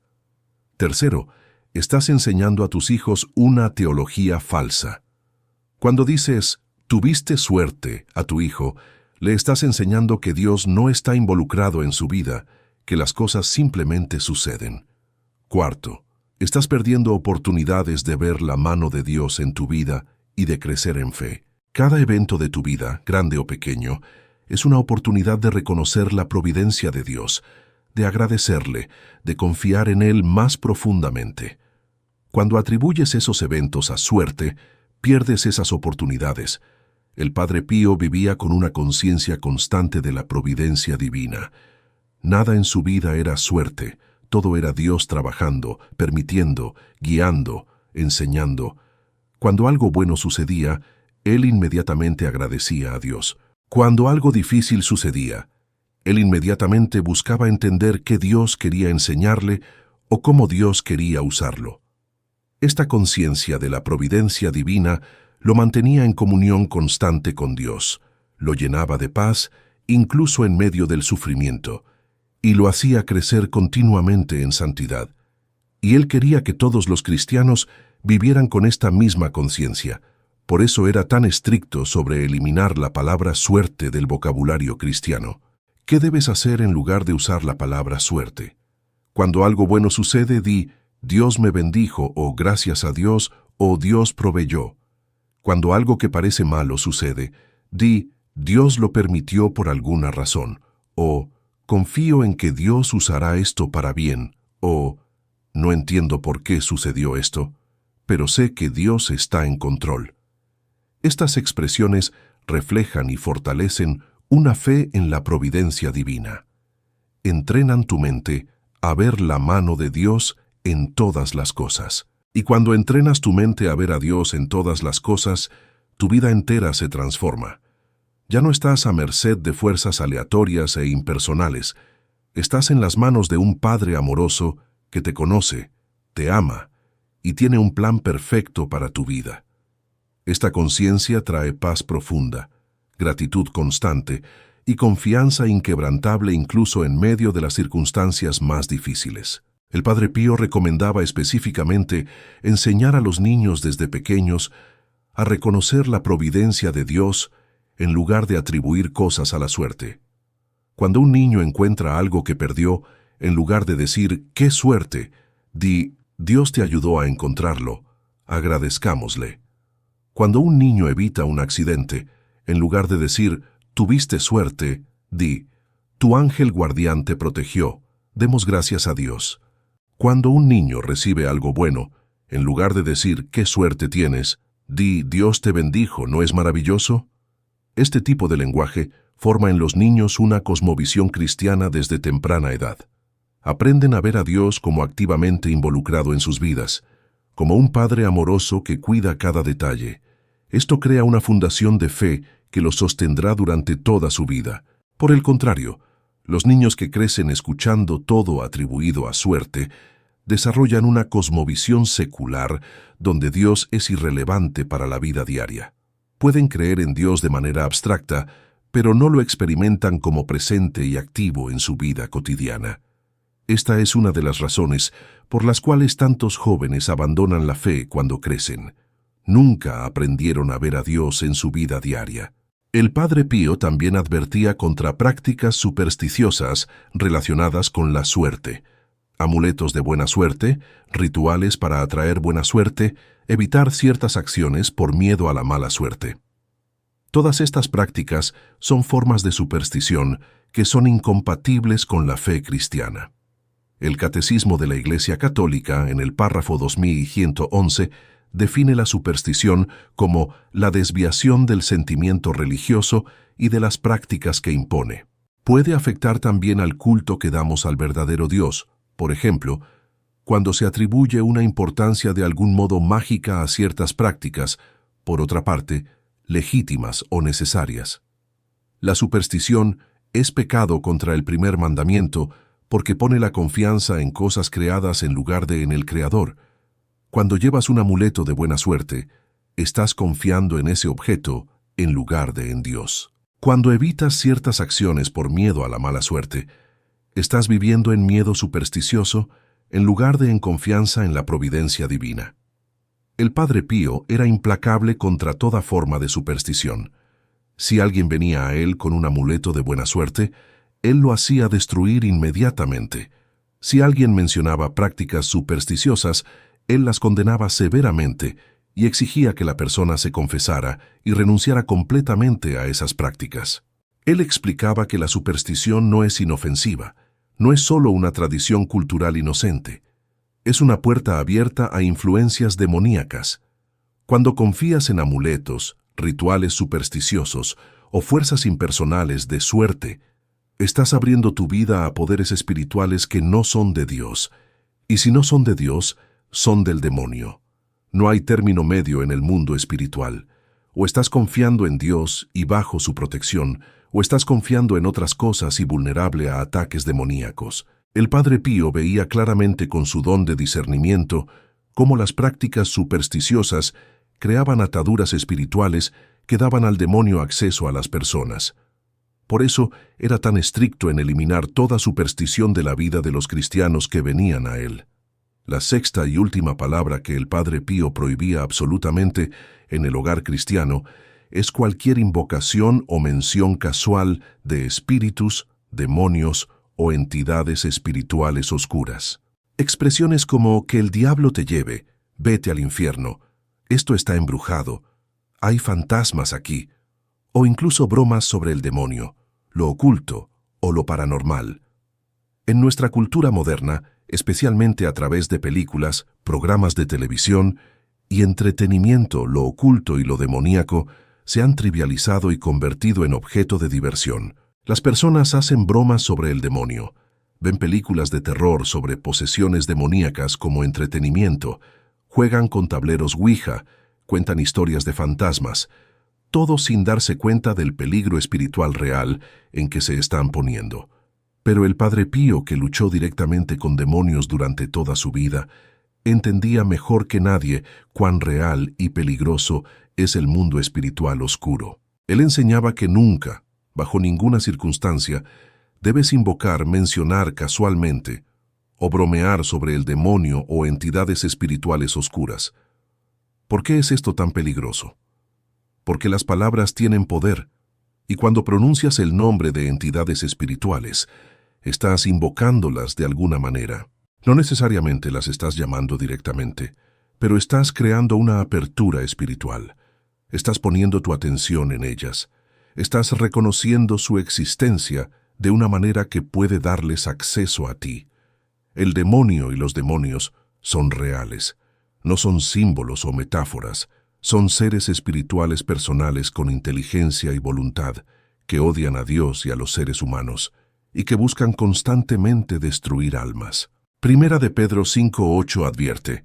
Tercero, estás enseñando a tus hijos una teología falsa. Cuando dices, tuviste suerte a tu hijo, le estás enseñando que Dios no está involucrado en su vida, que las cosas simplemente suceden. Cuarto, estás perdiendo oportunidades de ver la mano de Dios en tu vida y de crecer en fe. Cada evento de tu vida, grande o pequeño, es una oportunidad de reconocer la providencia de Dios, de agradecerle, de confiar en Él más profundamente. Cuando atribuyes esos eventos a suerte, pierdes esas oportunidades. El Padre Pío vivía con una conciencia constante de la providencia divina. Nada en su vida era suerte, todo era Dios trabajando, permitiendo, guiando, enseñando. Cuando algo bueno sucedía, él inmediatamente agradecía a Dios. Cuando algo difícil sucedía, él inmediatamente buscaba entender qué Dios quería enseñarle o cómo Dios quería usarlo. Esta conciencia de la providencia divina lo mantenía en comunión constante con Dios, lo llenaba de paz, incluso en medio del sufrimiento, y lo hacía crecer continuamente en santidad. Y él quería que todos los cristianos vivieran con esta misma conciencia. Por eso era tan estricto sobre eliminar la palabra suerte del vocabulario cristiano. ¿Qué debes hacer en lugar de usar la palabra suerte? Cuando algo bueno sucede, di, Dios me bendijo, o gracias a Dios, o Dios proveyó. Cuando algo que parece malo sucede, di, Dios lo permitió por alguna razón, o confío en que Dios usará esto para bien, o no entiendo por qué sucedió esto, pero sé que Dios está en control. Estas expresiones reflejan y fortalecen una fe en la providencia divina. Entrenan tu mente a ver la mano de Dios en todas las cosas. Y cuando entrenas tu mente a ver a Dios en todas las cosas, tu vida entera se transforma. Ya no estás a merced de fuerzas aleatorias e impersonales. Estás en las manos de un Padre amoroso que te conoce, te ama y tiene un plan perfecto para tu vida. Esta conciencia trae paz profunda, gratitud constante y confianza inquebrantable incluso en medio de las circunstancias más difíciles. El Padre Pío recomendaba específicamente enseñar a los niños desde pequeños a reconocer la providencia de Dios en lugar de atribuir cosas a la suerte. Cuando un niño encuentra algo que perdió, en lugar de decir ¡qué suerte!, di Dios te ayudó a encontrarlo, agradezcámosle. Cuando un niño evita un accidente, en lugar de decir tuviste suerte, di tu ángel guardián te protegió, demos gracias a Dios. Cuando un niño recibe algo bueno, en lugar de decir qué suerte tienes, di Dios te bendijo, ¿no es maravilloso? Este tipo de lenguaje forma en los niños una cosmovisión cristiana desde temprana edad. Aprenden a ver a Dios como activamente involucrado en sus vidas, como un Padre amoroso que cuida cada detalle. Esto crea una fundación de fe que los sostendrá durante toda su vida. Por el contrario, los niños que crecen escuchando todo atribuido a suerte, desarrollan una cosmovisión secular donde Dios es irrelevante para la vida diaria. Pueden creer en Dios de manera abstracta, pero no lo experimentan como presente y activo en su vida cotidiana. Esta es una de las razones por las cuales tantos jóvenes abandonan la fe cuando crecen. Nunca aprendieron a ver a Dios en su vida diaria. El Padre Pío también advertía contra prácticas supersticiosas relacionadas con la suerte. Amuletos de buena suerte, rituales para atraer buena suerte, evitar ciertas acciones por miedo a la mala suerte. Todas estas prácticas son formas de superstición que son incompatibles con la fe cristiana. El Catecismo de la Iglesia Católica, en el párrafo 2111, define la superstición como la desviación del sentimiento religioso y de las prácticas que impone. Puede afectar también al culto que damos al verdadero Dios, por ejemplo, cuando se atribuye una importancia de algún modo mágica a ciertas prácticas, por otra parte, legítimas o necesarias. La superstición es pecado contra el primer mandamiento porque pone la confianza en cosas creadas en lugar de en el Creador. Cuando llevas un amuleto de buena suerte, estás confiando en ese objeto en lugar de en Dios. Cuando evitas ciertas acciones por miedo a la mala suerte, estás viviendo en miedo supersticioso en lugar de en confianza en la providencia divina. El Padre Pío era implacable contra toda forma de superstición. Si alguien venía a él con un amuleto de buena suerte, él lo hacía destruir inmediatamente. Si alguien mencionaba prácticas supersticiosas, él las condenaba severamente y exigía que la persona se confesara y renunciara completamente a esas prácticas. Él explicaba que la superstición no es inofensiva, no es solo una tradición cultural inocente. Es una puerta abierta a influencias demoníacas. Cuando confías en amuletos, rituales supersticiosos o fuerzas impersonales de suerte, estás abriendo tu vida a poderes espirituales que no son de Dios. Y si no son de Dios, son del demonio. No hay término medio en el mundo espiritual. O estás confiando en Dios y bajo su protección, o estás confiando en otras cosas y vulnerable a ataques demoníacos. El Padre Pío veía claramente con su don de discernimiento cómo las prácticas supersticiosas creaban ataduras espirituales que daban al demonio acceso a las personas. Por eso era tan estricto en eliminar toda superstición de la vida de los cristianos que venían a él. La sexta y última palabra que el Padre Pío prohibía absolutamente en el hogar cristiano es cualquier invocación o mención casual de espíritus, demonios o entidades espirituales oscuras. Expresiones como que el diablo te lleve, vete al infierno, esto está embrujado, hay fantasmas aquí, o incluso bromas sobre el demonio, lo oculto o lo paranormal. En nuestra cultura moderna, especialmente a través de películas, programas de televisión y entretenimiento, lo oculto y lo demoníaco se han trivializado y convertido en objeto de diversión. Las personas hacen bromas sobre el demonio, ven películas de terror sobre posesiones demoníacas como entretenimiento, juegan con tableros Ouija, cuentan historias de fantasmas, todo sin darse cuenta del peligro espiritual real en que se están poniendo. Pero el Padre Pío, que luchó directamente con demonios durante toda su vida, entendía mejor que nadie cuán real y peligroso es el mundo espiritual oscuro. Él enseñaba que nunca, bajo ninguna circunstancia, debes invocar, mencionar casualmente o bromear sobre el demonio o entidades espirituales oscuras. ¿Por qué es esto tan peligroso? Porque las palabras tienen poder, y cuando pronuncias el nombre de entidades espirituales, estás invocándolas de alguna manera. No necesariamente las estás llamando directamente, pero estás creando una apertura espiritual. Estás poniendo tu atención en ellas. Estás reconociendo su existencia de una manera que puede darles acceso a ti. El demonio y los demonios son reales. No son símbolos o metáforas. Son seres espirituales personales con inteligencia y voluntad que odian a Dios y a los seres humanos y que buscan constantemente destruir almas. Primera de Pedro 5:8 advierte: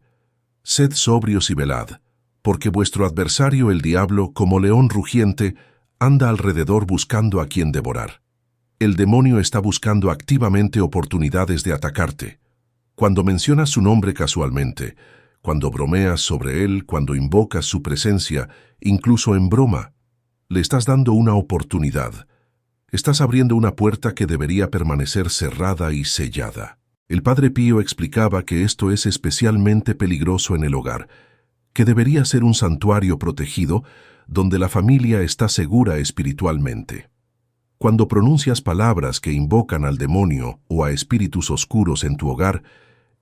Sed sobrios y velad, porque vuestro adversario el diablo, como león rugiente, anda alrededor buscando a quien devorar. El demonio está buscando activamente oportunidades de atacarte. Cuando mencionas su nombre casualmente, cuando bromeas sobre él, cuando invocas su presencia, incluso en broma, le estás dando una oportunidad. Estás abriendo una puerta que debería permanecer cerrada y sellada. El Padre Pío explicaba que esto es especialmente peligroso en el hogar, que debería ser un santuario protegido donde la familia está segura espiritualmente. Cuando pronuncias palabras que invocan al demonio o a espíritus oscuros en tu hogar,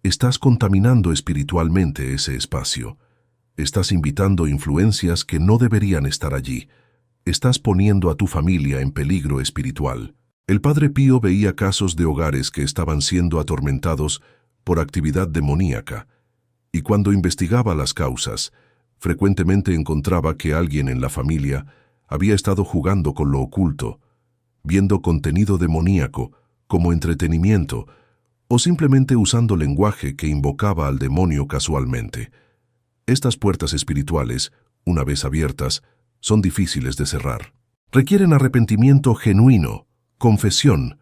estás contaminando espiritualmente ese espacio. Estás invitando influencias que no deberían estar allí. Estás poniendo a tu familia en peligro espiritual. El Padre Pío veía casos de hogares que estaban siendo atormentados por actividad demoníaca, y cuando investigaba las causas, frecuentemente encontraba que alguien en la familia había estado jugando con lo oculto, viendo contenido demoníaco como entretenimiento o simplemente usando lenguaje que invocaba al demonio casualmente. Estas puertas espirituales, una vez abiertas, son difíciles de cerrar. Requieren arrepentimiento genuino, confesión,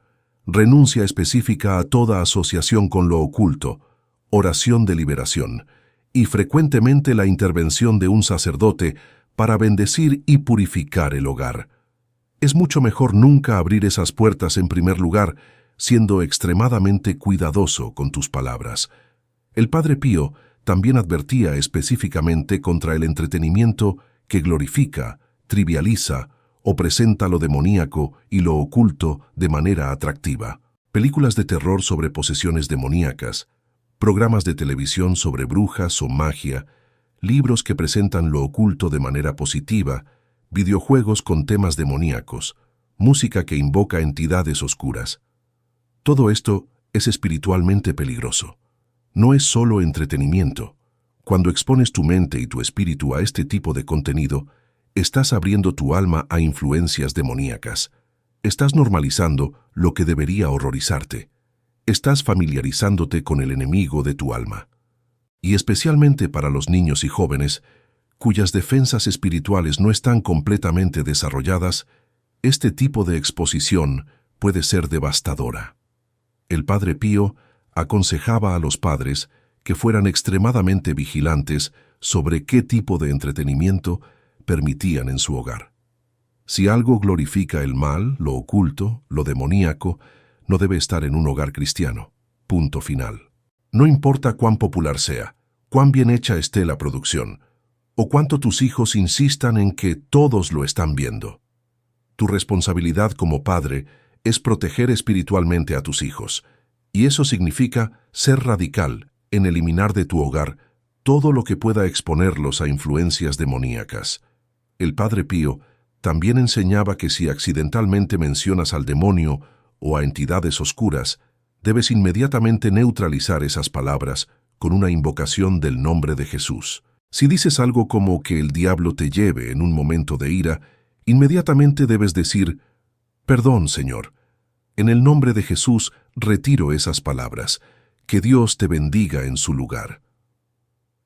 renuncia específica a toda asociación con lo oculto, oración de liberación, y frecuentemente la intervención de un sacerdote para bendecir y purificar el hogar. Es mucho mejor nunca abrir esas puertas en primer lugar, siendo extremadamente cuidadoso con tus palabras. El Padre Pío también advertía específicamente contra el entretenimiento que glorifica, trivializa o presenta lo demoníaco y lo oculto de manera atractiva. Películas de terror sobre posesiones demoníacas, programas de televisión sobre brujas o magia, libros que presentan lo oculto de manera positiva, videojuegos con temas demoníacos, música que invoca entidades oscuras. Todo esto es espiritualmente peligroso. No es solo entretenimiento. Cuando expones tu mente y tu espíritu a este tipo de contenido, estás abriendo tu alma a influencias demoníacas. Estás normalizando lo que debería horrorizarte. Estás familiarizándote con el enemigo de tu alma. Y especialmente para los niños y jóvenes, cuyas defensas espirituales no están completamente desarrolladas, este tipo de exposición puede ser devastadora. El Padre Pío aconsejaba a los padres que fueran extremadamente vigilantes sobre qué tipo de entretenimiento permitían en su hogar. Si algo glorifica el mal, lo oculto, lo demoníaco, no debe estar en un hogar cristiano. Punto final. No importa cuán popular sea, cuán bien hecha esté la producción, o cuánto tus hijos insistan en que todos lo están viendo. Tu responsabilidad como padre es proteger espiritualmente a tus hijos, y eso significa ser radical en eliminar de tu hogar todo lo que pueda exponerlos a influencias demoníacas. El Padre Pío también enseñaba que si accidentalmente mencionas al demonio o a entidades oscuras, debes inmediatamente neutralizar esas palabras con una invocación del nombre de Jesús. Si dices algo como que el diablo te lleve en un momento de ira, inmediatamente debes decir, «Perdón, Señor. En el nombre de Jesús retiro esas palabras. Que Dios te bendiga en su lugar».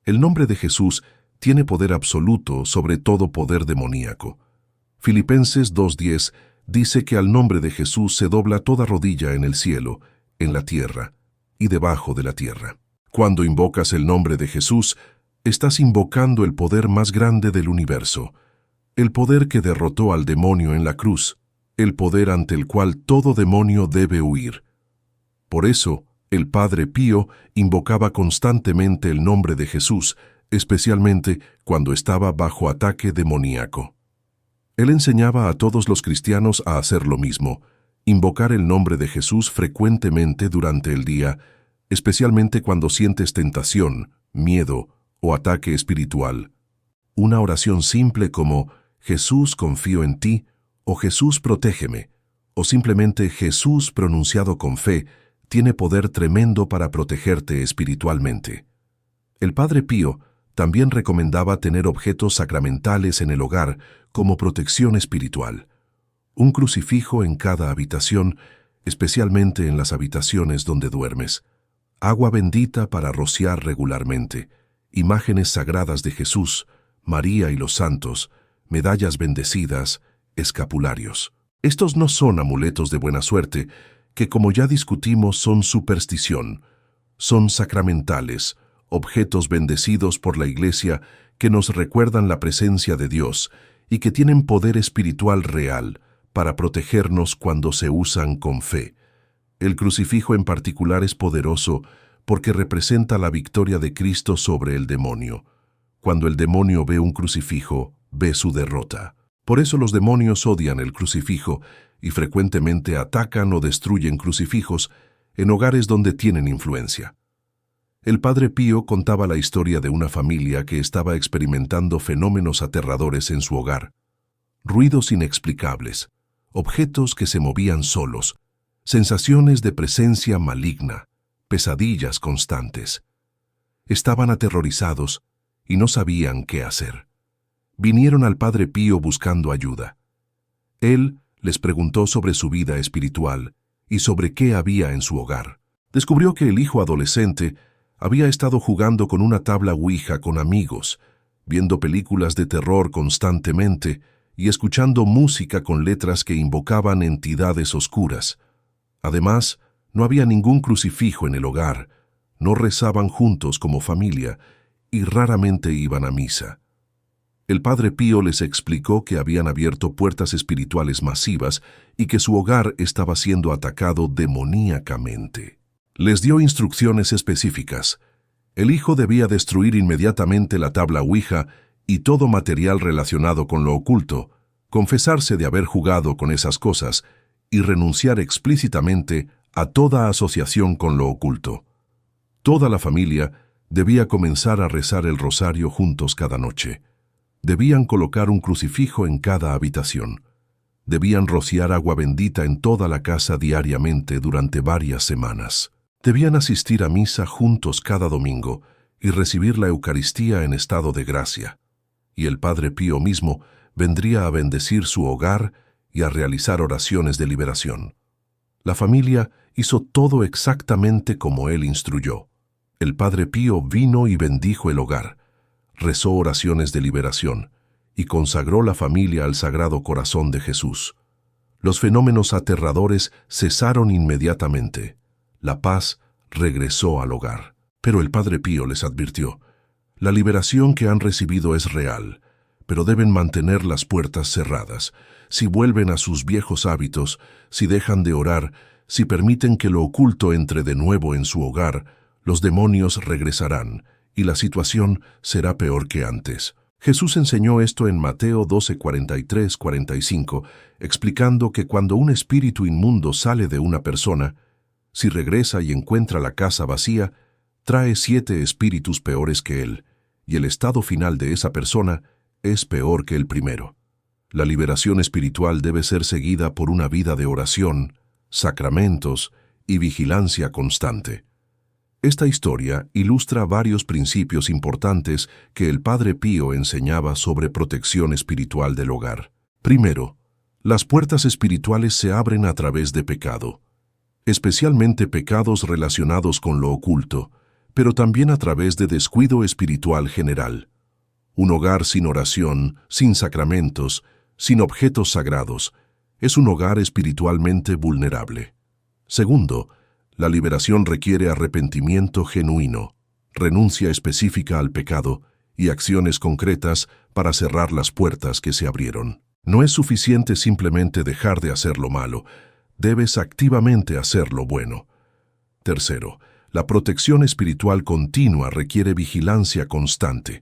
El nombre de Jesús tiene poder absoluto sobre todo poder demoníaco. Filipenses 2:10 dice que al nombre de Jesús se dobla toda rodilla en el cielo, en la tierra y debajo de la tierra. Cuando invocas el nombre de Jesús, estás invocando el poder más grande del universo, el poder que derrotó al demonio en la cruz, el poder ante el cual todo demonio debe huir. Por eso, el Padre Pío invocaba constantemente el nombre de Jesús, especialmente cuando estaba bajo ataque demoníaco. Él enseñaba a todos los cristianos a hacer lo mismo, invocar el nombre de Jesús frecuentemente durante el día, especialmente cuando sientes tentación, miedo o ataque espiritual. Una oración simple como «Jesús, confío en ti» o «Jesús, protégeme» o simplemente «Jesús» pronunciado con fe tiene poder tremendo para protegerte espiritualmente. El Padre Pío también recomendaba tener objetos sacramentales en el hogar como protección espiritual. Un crucifijo en cada habitación, especialmente en las habitaciones donde duermes. Agua bendita para rociar regularmente. Imágenes sagradas de Jesús, María y los santos, medallas bendecidas, escapularios. Estos no son amuletos de buena suerte, que como ya discutimos son superstición. Son sacramentales, objetos bendecidos por la Iglesia que nos recuerdan la presencia de Dios y que tienen poder espiritual real para protegernos cuando se usan con fe. El crucifijo en particular es poderoso porque representa la victoria de Cristo sobre el demonio. Cuando el demonio ve un crucifijo, ve su derrota. Por eso los demonios odian el crucifijo y frecuentemente atacan o destruyen crucifijos en hogares donde tienen influencia. El Padre Pío contaba la historia de una familia que estaba experimentando fenómenos aterradores en su hogar. Ruidos inexplicables, objetos que se movían solos, sensaciones de presencia maligna, pesadillas constantes. Estaban aterrorizados y no sabían qué hacer. Vinieron al Padre Pío buscando ayuda. Él les preguntó sobre su vida espiritual y sobre qué había en su hogar. Descubrió que el hijo adolescente había estado jugando con una tabla Ouija con amigos, viendo películas de terror constantemente y escuchando música con letras que invocaban entidades oscuras. Además, no había ningún crucifijo en el hogar, no rezaban juntos como familia y raramente iban a misa. El Padre Pío les explicó que habían abierto puertas espirituales masivas y que su hogar estaba siendo atacado demoníacamente. Les dio instrucciones específicas. El hijo debía destruir inmediatamente la tabla Ouija y todo material relacionado con lo oculto, confesarse de haber jugado con esas cosas y renunciar explícitamente a toda asociación con lo oculto. Toda la familia debía comenzar a rezar el rosario juntos cada noche. Debían colocar un crucifijo en cada habitación. Debían rociar agua bendita en toda la casa diariamente durante varias semanas. Debían asistir a misa juntos cada domingo y recibir la Eucaristía en estado de gracia. Y el Padre Pío mismo vendría a bendecir su hogar y a realizar oraciones de liberación. La familia hizo todo exactamente como él instruyó. El Padre Pío vino y bendijo el hogar, rezó oraciones de liberación y consagró la familia al Sagrado Corazón de Jesús. Los fenómenos aterradores cesaron inmediatamente. La paz regresó al hogar. Pero el Padre Pío les advirtió: la liberación que han recibido es real, pero deben mantener las puertas cerradas. Si vuelven a sus viejos hábitos, si dejan de orar, si permiten que lo oculto entre de nuevo en su hogar, los demonios regresarán y la situación será peor que antes. Jesús enseñó esto en Mateo 12:43-45, explicando que cuando un espíritu inmundo sale de una persona, si regresa y encuentra la casa vacía, trae 7 espíritus peores que él, y el estado final de esa persona es peor que el primero. La liberación espiritual debe ser seguida por una vida de oración, sacramentos y vigilancia constante. Esta historia ilustra varios principios importantes que el Padre Pío enseñaba sobre protección espiritual del hogar. Primero, las puertas espirituales se abren a través de pecado, especialmente pecados relacionados con lo oculto, pero también a través de descuido espiritual general. Un hogar sin oración, sin sacramentos, sin objetos sagrados, es un hogar espiritualmente vulnerable. Segundo, la liberación requiere arrepentimiento genuino, renuncia específica al pecado y acciones concretas para cerrar las puertas que se abrieron. No es suficiente simplemente dejar de hacer lo malo, debes activamente hacer lo bueno. Tercero, la protección espiritual continua requiere vigilancia constante.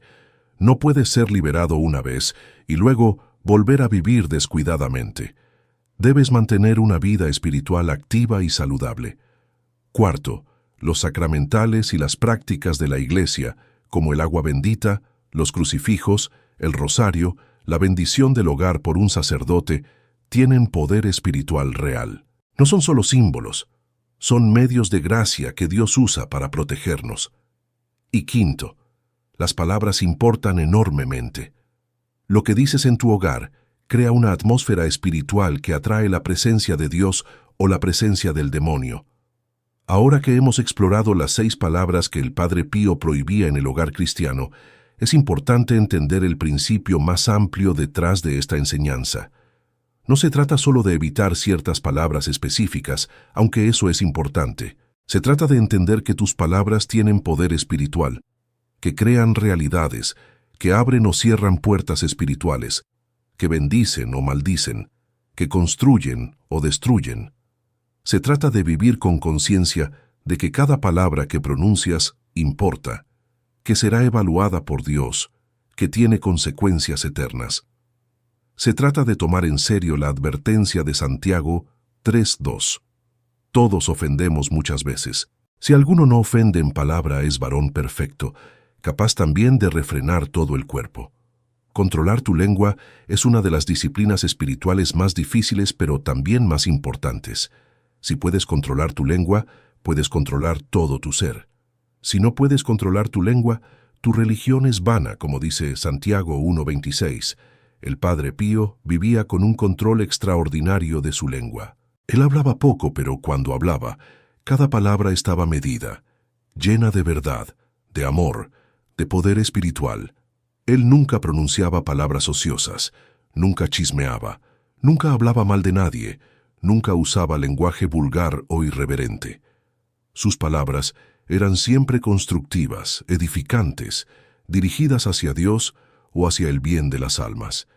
No puedes ser liberado una vez y luego volver a vivir descuidadamente. Debes mantener una vida espiritual activa y saludable. Cuarto, los sacramentales y las prácticas de la Iglesia, como el agua bendita, los crucifijos, el rosario, la bendición del hogar por un sacerdote, tienen poder espiritual real. No son solo símbolos, son medios de gracia que Dios usa para protegernos. Y quinto, las palabras importan enormemente. Lo que dices en tu hogar crea una atmósfera espiritual que atrae la presencia de Dios o la presencia del demonio. Ahora que hemos explorado las 6 palabras que el Padre Pío prohibía en el hogar cristiano, es importante entender el principio más amplio detrás de esta enseñanza. No se trata solo de evitar ciertas palabras específicas, aunque eso es importante. Se trata de entender que tus palabras tienen poder espiritual, que crean realidades, que abren o cierran puertas espirituales, que bendicen o maldicen, que construyen o destruyen. Se trata de vivir con conciencia de que cada palabra que pronuncias importa, que será evaluada por Dios, que tiene consecuencias eternas. Se trata de tomar en serio la advertencia de Santiago 3:2. Todos ofendemos muchas veces. Si alguno no ofende en palabra es varón perfecto, capaz también de refrenar todo el cuerpo. Controlar tu lengua es una de las disciplinas espirituales más difíciles, pero también más importantes. Si puedes controlar tu lengua, puedes controlar todo tu ser. Si no puedes controlar tu lengua, tu religión es vana, como dice Santiago 1:26. El Padre Pío vivía con un control extraordinario de su lengua. Él hablaba poco, pero cuando hablaba, cada palabra estaba medida, llena de verdad, de amor, de poder espiritual. Él nunca pronunciaba palabras ociosas, nunca chismeaba, nunca hablaba mal de nadie, nunca usaba lenguaje vulgar o irreverente. Sus palabras eran siempre constructivas, edificantes, dirigidas hacia Dios o hacia el bien de las almas.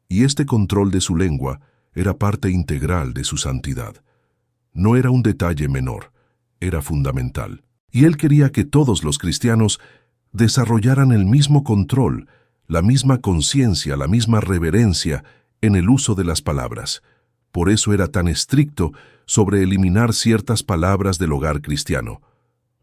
Y este control de su lengua era parte integral de su santidad. No era un detalle menor, era fundamental. Y él quería que todos los cristianos desarrollaran el mismo control, la misma conciencia, la misma reverencia en el uso de las palabras. Por eso era tan estricto sobre eliminar ciertas palabras del hogar cristiano.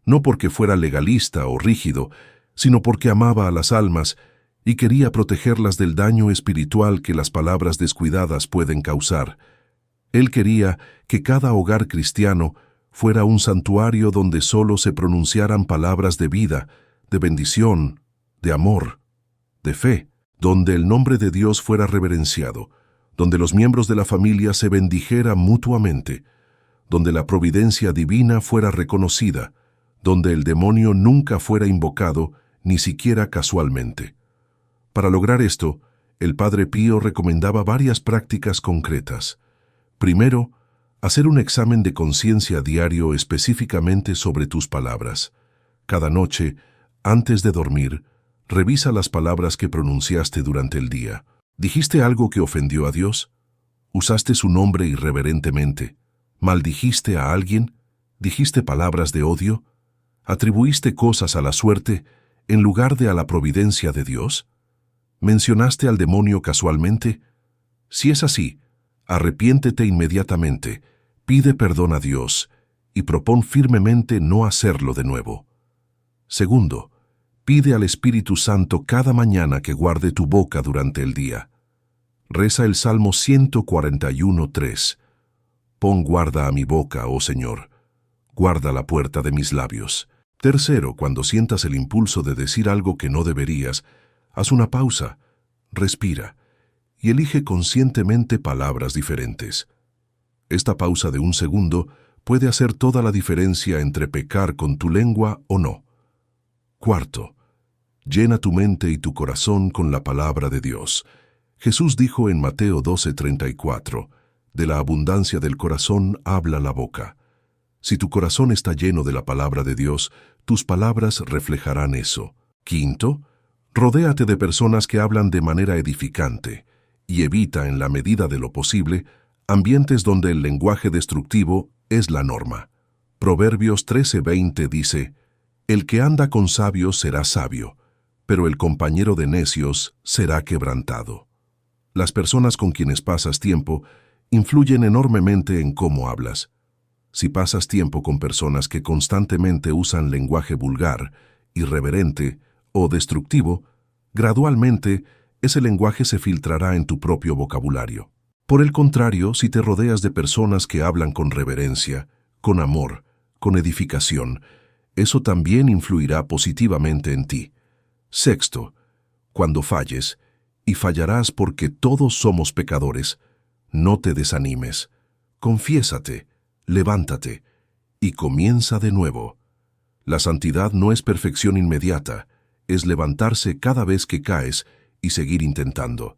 No porque fuera legalista o rígido, sino porque amaba a las almas y quería protegerlas del daño espiritual que las palabras descuidadas pueden causar. Él quería que cada hogar cristiano fuera un santuario donde solo se pronunciaran palabras de vida, de bendición, de amor, de fe, donde el nombre de Dios fuera reverenciado, donde los miembros de la familia se bendijeran mutuamente, donde la providencia divina fuera reconocida, donde el demonio nunca fuera invocado, ni siquiera casualmente. Para lograr esto, el Padre Pío recomendaba varias prácticas concretas. Primero, hacer un examen de conciencia diario específicamente sobre tus palabras. Cada noche, antes de dormir, revisa las palabras que pronunciaste durante el día. ¿Dijiste algo que ofendió a Dios? ¿Usaste su nombre irreverentemente? ¿Maldijiste a alguien? ¿Dijiste palabras de odio? ¿Atribuiste cosas a la suerte en lugar de a la providencia de Dios? ¿Mencionaste al demonio casualmente? Si es así, arrepiéntete inmediatamente, pide perdón a Dios y propón firmemente no hacerlo de nuevo. Segundo, pide al Espíritu Santo cada mañana que guarde tu boca durante el día. Reza el Salmo 141:3. Pon guarda a mi boca, oh Señor. Guarda la puerta de mis labios. Tercero, cuando sientas el impulso de decir algo que no deberías, haz una pausa, respira y elige conscientemente palabras diferentes. Esta pausa de un segundo puede hacer toda la diferencia entre pecar con tu lengua o no. Cuarto, llena tu mente y tu corazón con la palabra de Dios. Jesús dijo en Mateo 12:34, de la abundancia del corazón habla la boca. Si tu corazón está lleno de la palabra de Dios, tus palabras reflejarán eso. Quinto, rodéate de personas que hablan de manera edificante y evita, en la medida de lo posible, ambientes donde el lenguaje destructivo es la norma. Proverbios 13:20 dice, el que anda con sabios será sabio, pero el compañero de necios será quebrantado. Las personas con quienes pasas tiempo influyen enormemente en cómo hablas. Si pasas tiempo con personas que constantemente usan lenguaje vulgar, irreverente o destructivo, gradualmente ese lenguaje se filtrará en tu propio vocabulario. Por el contrario, si te rodeas de personas que hablan con reverencia, con amor, con edificación, eso también influirá positivamente en ti. Sexto, cuando falles, y fallarás porque todos somos pecadores, no te desanimes, confiésate, levántate y comienza de nuevo. La santidad no es perfección inmediata, es levantarse cada vez que caes y seguir intentando.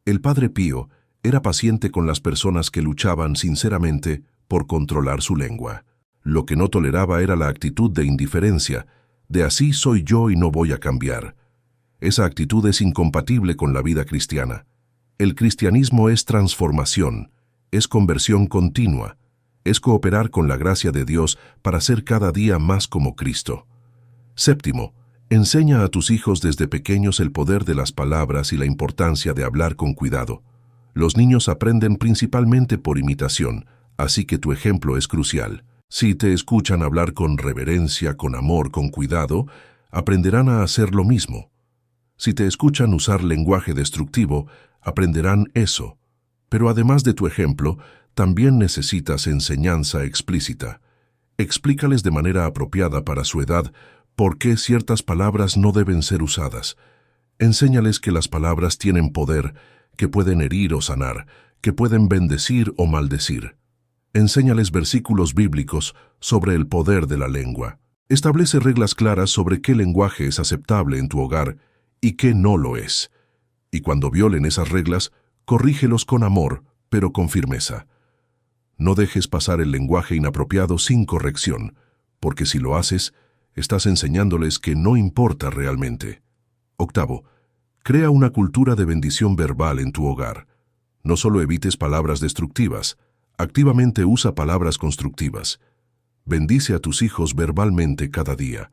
El Padre Pío era paciente con las personas que luchaban sinceramente por controlar su lengua. Lo que no toleraba era la actitud de indiferencia, de así soy yo y no voy a cambiar. Esa actitud es incompatible con la vida cristiana. El cristianismo es transformación, es conversión continua, es cooperar con la gracia de Dios para ser cada día más como Cristo. Séptimo, Enseña a tus hijos desde pequeños el poder de las palabras y la importancia de hablar con cuidado. Los niños aprenden principalmente por imitación, así que tu ejemplo es crucial. Si te escuchan hablar con reverencia, con amor, con cuidado, aprenderán a hacer lo mismo. Si te escuchan usar lenguaje destructivo, aprenderán eso. Pero además de tu ejemplo, también necesitas enseñanza explícita. Explícales de manera apropiada para su edad por qué ciertas palabras no deben ser usadas. Enséñales que las palabras tienen poder, que pueden herir o sanar, que pueden bendecir o maldecir. Enséñales versículos bíblicos sobre el poder de la lengua. Establece reglas claras sobre qué lenguaje es aceptable en tu hogar y qué no lo es. Y cuando violen esas reglas, corrígelos con amor, pero con firmeza. No dejes pasar el lenguaje inapropiado sin corrección, porque si lo haces, estás enseñándoles que no importa realmente. Octavo, crea una cultura de bendición verbal en tu hogar. No solo evites palabras destructivas, activamente usa palabras constructivas. Bendice a tus hijos verbalmente cada día.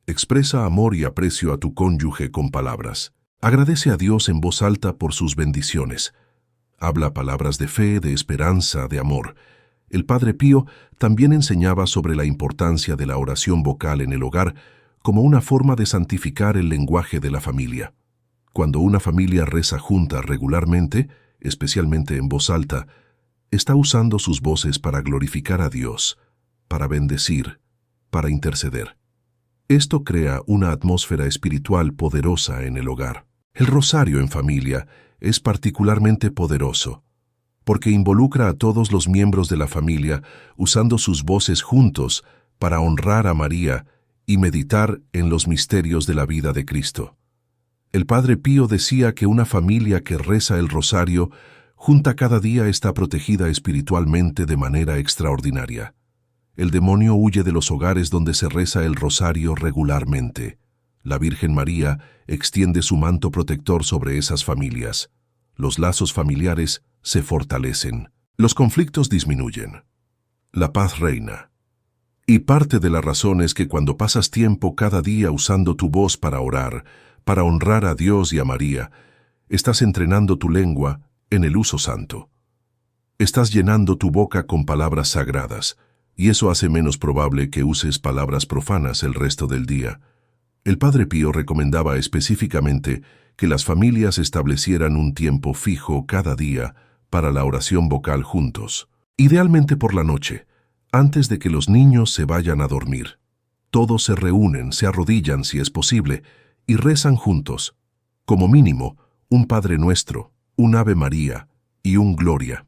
Expresa amor y aprecio a tu cónyuge con palabras. Agradece a Dios en voz alta por sus bendiciones. Habla palabras de fe, de esperanza, de amor. El Padre Pío también enseñaba sobre la importancia de la oración vocal en el hogar como una forma de santificar el lenguaje de la familia. Cuando una familia reza junta regularmente, especialmente en voz alta, está usando sus voces para glorificar a Dios, para bendecir, para interceder. Esto crea una atmósfera espiritual poderosa en el hogar. El rosario en familia es particularmente poderoso, porque involucra a todos los miembros de la familia usando sus voces juntos para honrar a María y meditar en los misterios de la vida de Cristo. El Padre Pío decía que una familia que reza el rosario junta cada día está protegida espiritualmente de manera extraordinaria. El demonio huye de los hogares donde se reza el rosario regularmente. La Virgen María extiende su manto protector sobre esas familias. Los lazos familiares se fortalecen. Los conflictos disminuyen. La paz reina. Y parte de la razón es que cuando pasas tiempo cada día usando tu voz para orar, para honrar a Dios y a María, estás entrenando tu lengua en el uso santo. Estás llenando tu boca con palabras sagradas, y eso hace menos probable que uses palabras profanas el resto del día. El Padre Pío recomendaba específicamente que las familias establecieran un tiempo fijo cada día para la oración vocal juntos, idealmente por la noche, antes de que los niños se vayan a dormir. Todos se reúnen, se arrodillan si es posible, y rezan juntos, como mínimo, un Padre Nuestro, un Ave María y un Gloria.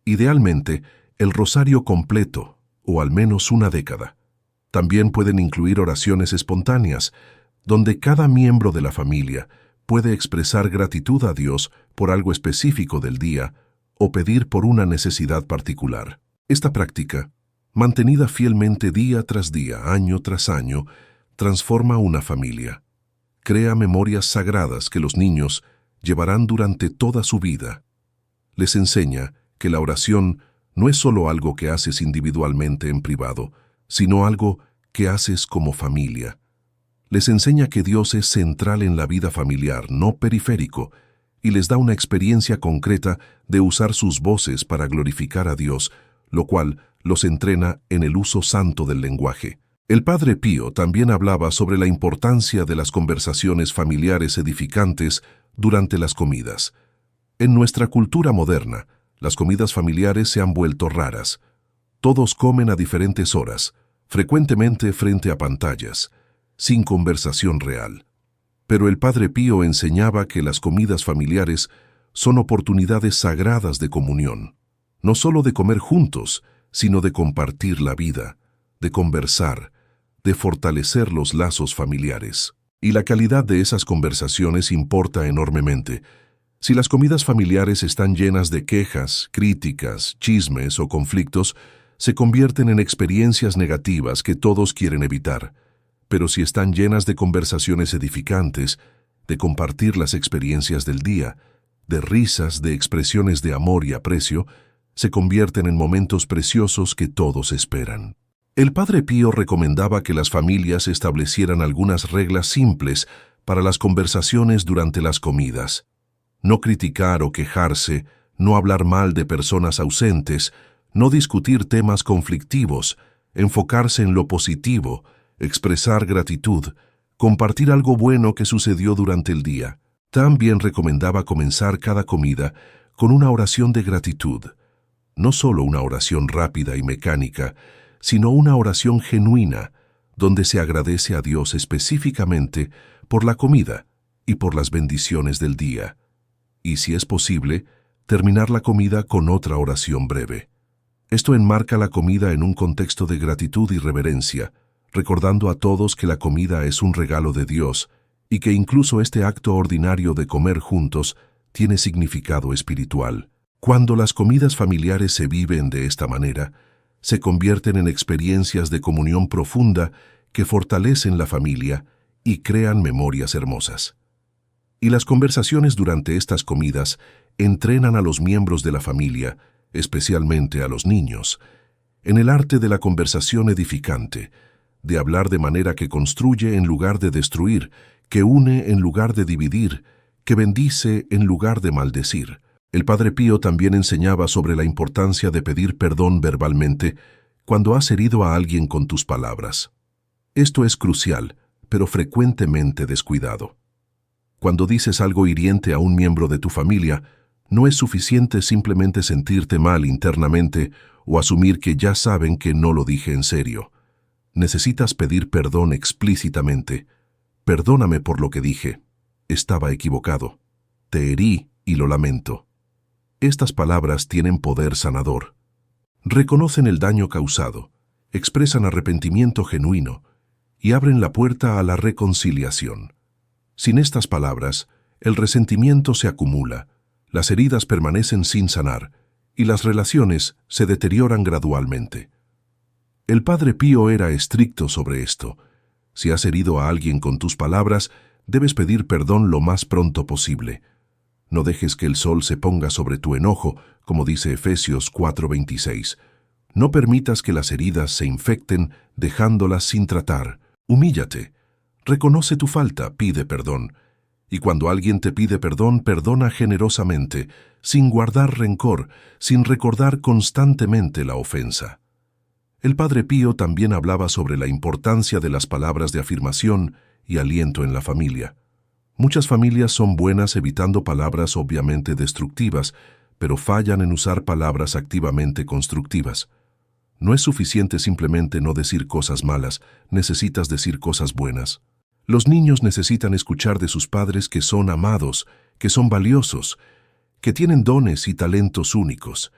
Idealmente, el rosario completo, o al menos una década. También pueden incluir oraciones espontáneas, donde cada miembro de la familia puede expresar gratitud a Dios por algo específico del día o pedir por una necesidad particular. Esta práctica, mantenida fielmente día tras día, año tras año, transforma una familia. Crea memorias sagradas que los niños llevarán durante toda su vida. Les enseña que la oración no es solo algo que haces individualmente en privado, sino algo que haces como familia. Les enseña que Dios es central en la vida familiar, no periférico, y les da una experiencia concreta de usar sus voces para glorificar a Dios, lo cual los entrena en el uso santo del lenguaje. El Padre Pío también hablaba sobre la importancia de las conversaciones familiares edificantes durante las comidas. En nuestra cultura moderna, las comidas familiares se han vuelto raras. Todos comen a diferentes horas, frecuentemente frente a pantallas, sin conversación real. Pero el Padre Pío enseñaba que las comidas familiares son oportunidades sagradas de comunión, no solo de comer juntos, sino de compartir la vida, de conversar, de fortalecer los lazos familiares. Y la calidad de esas conversaciones importa enormemente. Si las comidas familiares están llenas de quejas, críticas, chismes o conflictos, se convierten en experiencias negativas que todos quieren evitar. Pero si están llenas de conversaciones edificantes, de compartir las experiencias del día, de risas, de expresiones de amor y aprecio, se convierten en momentos preciosos que todos esperan. El Padre Pío recomendaba que las familias establecieran algunas reglas simples para las conversaciones durante las comidas. No criticar o quejarse, no hablar mal de personas ausentes, no discutir temas conflictivos, enfocarse en lo positivo, expresar gratitud, compartir algo bueno que sucedió durante el día. También recomendaba comenzar cada comida con una oración de gratitud. No solo una oración rápida y mecánica, sino una oración genuina, donde se agradece a Dios específicamente por la comida y por las bendiciones del día. Y si es posible, terminar la comida con otra oración breve. Esto enmarca la comida en un contexto de gratitud y reverencia, recordando a todos que la comida es un regalo de Dios y que incluso este acto ordinario de comer juntos tiene significado espiritual. Cuando las comidas familiares se viven de esta manera, se convierten en experiencias de comunión profunda que fortalecen la familia y crean memorias hermosas. Y las conversaciones durante estas comidas entrenan a los miembros de la familia, especialmente a los niños, en el arte de la conversación edificante, de hablar de manera que construye en lugar de destruir, que une en lugar de dividir, que bendice en lugar de maldecir. El Padre Pío también enseñaba sobre la importancia de pedir perdón verbalmente cuando has herido a alguien con tus palabras. Esto es crucial, pero frecuentemente descuidado. Cuando dices algo hiriente a un miembro de tu familia, no es suficiente simplemente sentirte mal internamente o asumir que ya saben que no lo dije en serio. Necesitas pedir perdón explícitamente. Perdóname por lo que dije. Estaba equivocado. Te herí y lo lamento. Estas palabras tienen poder sanador. Reconocen el daño causado, expresan arrepentimiento genuino y abren la puerta a la reconciliación. Sin estas palabras, el resentimiento se acumula, las heridas permanecen sin sanar y las relaciones se deterioran gradualmente. El Padre Pío era estricto sobre esto. Si has herido a alguien con tus palabras, debes pedir perdón lo más pronto posible. No dejes que el sol se ponga sobre tu enojo, como dice Efesios 4:26. No permitas que las heridas se infecten dejándolas sin tratar. Humíllate. Reconoce tu falta, pide perdón. Y cuando alguien te pide perdón, perdona generosamente, sin guardar rencor, sin recordar constantemente la ofensa. El Padre Pío también hablaba sobre la importancia de las palabras de afirmación y aliento en la familia. Muchas familias son buenas evitando palabras obviamente destructivas, pero fallan en usar palabras activamente constructivas. No es suficiente simplemente no decir cosas malas, necesitas decir cosas buenas. Los niños necesitan escuchar de sus padres que son amados, que son valiosos, que tienen dones y talentos únicos,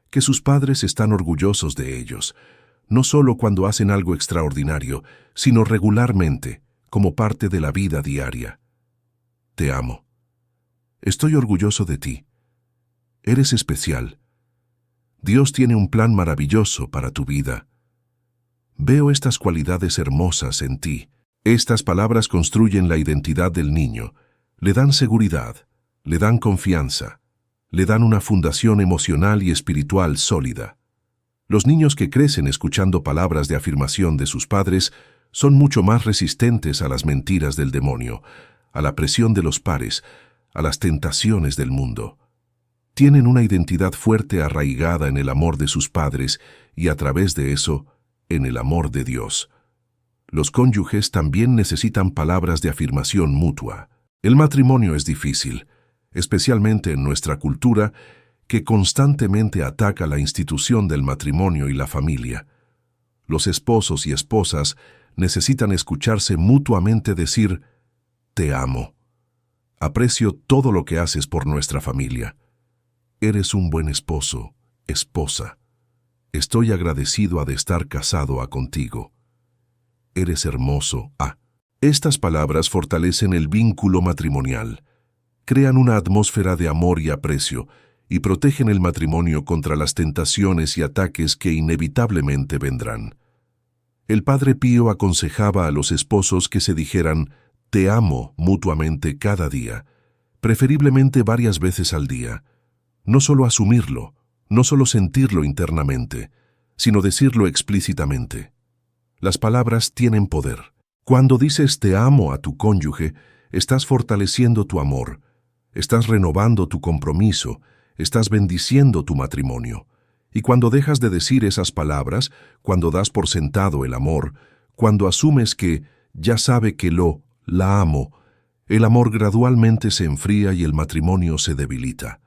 que sus padres están orgullosos de ellos, no solo cuando hacen algo extraordinario, sino regularmente, como parte de la vida diaria. Te amo. Estoy orgulloso de ti. Eres especial. Dios tiene un plan maravilloso para tu vida. Veo estas cualidades hermosas en ti. Estas palabras construyen la identidad del niño, le dan seguridad, le dan confianza, le dan una fundación emocional y espiritual sólida. Los niños que crecen escuchando palabras de afirmación de sus padres son mucho más resistentes a las mentiras del demonio, a la presión de los pares, a las tentaciones del mundo. Tienen una identidad fuerte arraigada en el amor de sus padres y a través de eso, en el amor de Dios. Los cónyuges también necesitan palabras de afirmación mutua. El matrimonio es difícil, especialmente en nuestra cultura, que constantemente ataca la institución del matrimonio y la familia. Los esposos y esposas necesitan escucharse mutuamente decir, te amo. Aprecio todo lo que haces por nuestra familia. Eres un buen esposo, esposa. Estoy agradecido de estar casado contigo. Eres hermoso. Estas palabras fortalecen el vínculo matrimonial, crean una atmósfera de amor y aprecio, y protegen el matrimonio contra las tentaciones y ataques que inevitablemente vendrán. El Padre Pío aconsejaba a los esposos que se dijeran «te amo» mutuamente cada día, preferiblemente varias veces al día. No solo asumirlo, no solo sentirlo internamente, sino decirlo explícitamente. Las palabras tienen poder. Cuando dices te amo a tu cónyuge, estás fortaleciendo tu amor, estás renovando tu compromiso, estás bendiciendo tu matrimonio. Y cuando dejas de decir esas palabras, cuando das por sentado el amor, cuando asumes que ya sabe que la amo, el amor gradualmente se enfría y el matrimonio se debilita.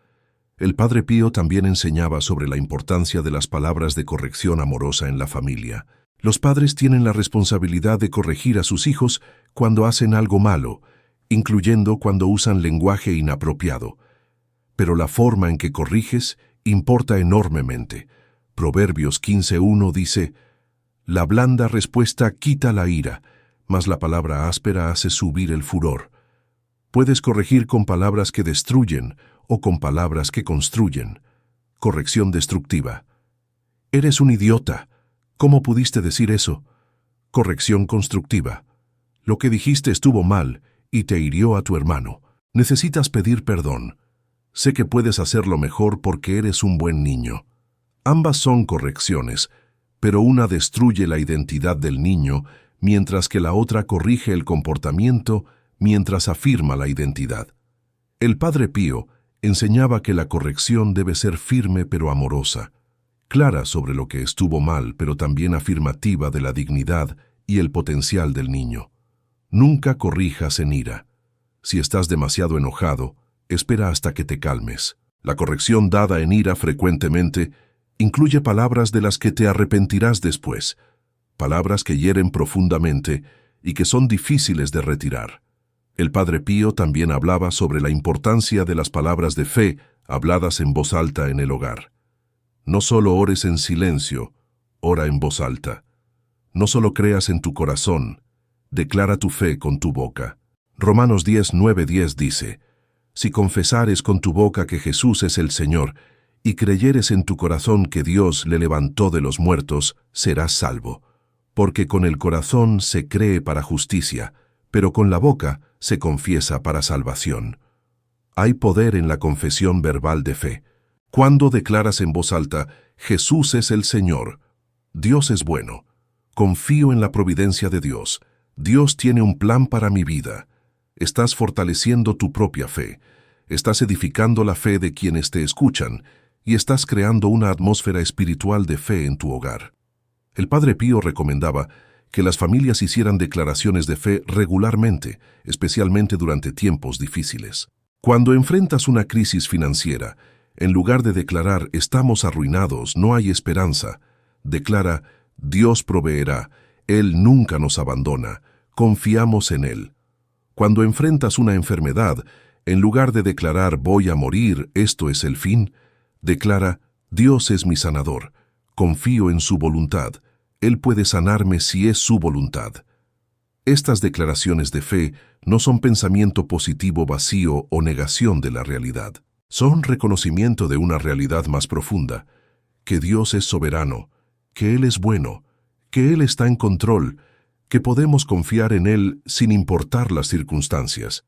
El Padre Pío también enseñaba sobre la importancia de las palabras de corrección amorosa en la familia. Los padres tienen la responsabilidad de corregir a sus hijos cuando hacen algo malo, incluyendo cuando usan lenguaje inapropiado. Pero la forma en que corriges importa enormemente. Proverbios 15:1 dice: la blanda respuesta quita la ira, mas la palabra áspera hace subir el furor. Puedes corregir con palabras que destruyen o con palabras que construyen. Corrección destructiva. Eres un idiota. ¿Cómo pudiste decir eso? Corrección constructiva. Lo que dijiste estuvo mal y te hirió a tu hermano. Necesitas pedir perdón. Sé que puedes hacerlo mejor porque eres un buen niño. Ambas son correcciones, pero una destruye la identidad del niño, mientras que la otra corrige el comportamiento mientras afirma la identidad. El Padre Pío enseñaba que la corrección debe ser firme pero amorosa, clara sobre lo que estuvo mal, pero también afirmativa de la dignidad y el potencial del niño. Nunca corrijas en ira. Si estás demasiado enojado, espera hasta que te calmes. La corrección dada en ira frecuentemente incluye palabras de las que te arrepentirás después, palabras que hieren profundamente y que son difíciles de retirar. El Padre Pío también hablaba sobre la importancia de las palabras de fe habladas en voz alta en el hogar. No solo ores en silencio, ora en voz alta. No solo creas en tu corazón, declara tu fe con tu boca. Romanos 10:9-10 dice: si confesares con tu boca que Jesús es el Señor y creyeres en tu corazón que Dios le levantó de los muertos, serás salvo. Porque con el corazón se cree para justicia, pero con la boca se confiesa para salvación. Hay poder en la confesión verbal de fe. Cuando declaras en voz alta, Jesús es el Señor, Dios es bueno, confío en la providencia de Dios, Dios tiene un plan para mi vida, estás fortaleciendo tu propia fe, estás edificando la fe de quienes te escuchan y estás creando una atmósfera espiritual de fe en tu hogar. El Padre Pío recomendaba que las familias hicieran declaraciones de fe regularmente, especialmente durante tiempos difíciles. Cuando enfrentas una crisis financiera, en lugar de declarar estamos arruinados, no hay esperanza, declara Dios proveerá, Él nunca nos abandona, confiamos en Él. Cuando enfrentas una enfermedad, en lugar de declarar voy a morir, esto es el fin, declara Dios es mi sanador, confío en su voluntad, Él puede sanarme si es su voluntad. Estas declaraciones de fe no son pensamiento positivo vacío o negación de la realidad. Son reconocimiento de una realidad más profunda, que Dios es soberano, que Él es bueno, que Él está en control, que podemos confiar en Él sin importar las circunstancias.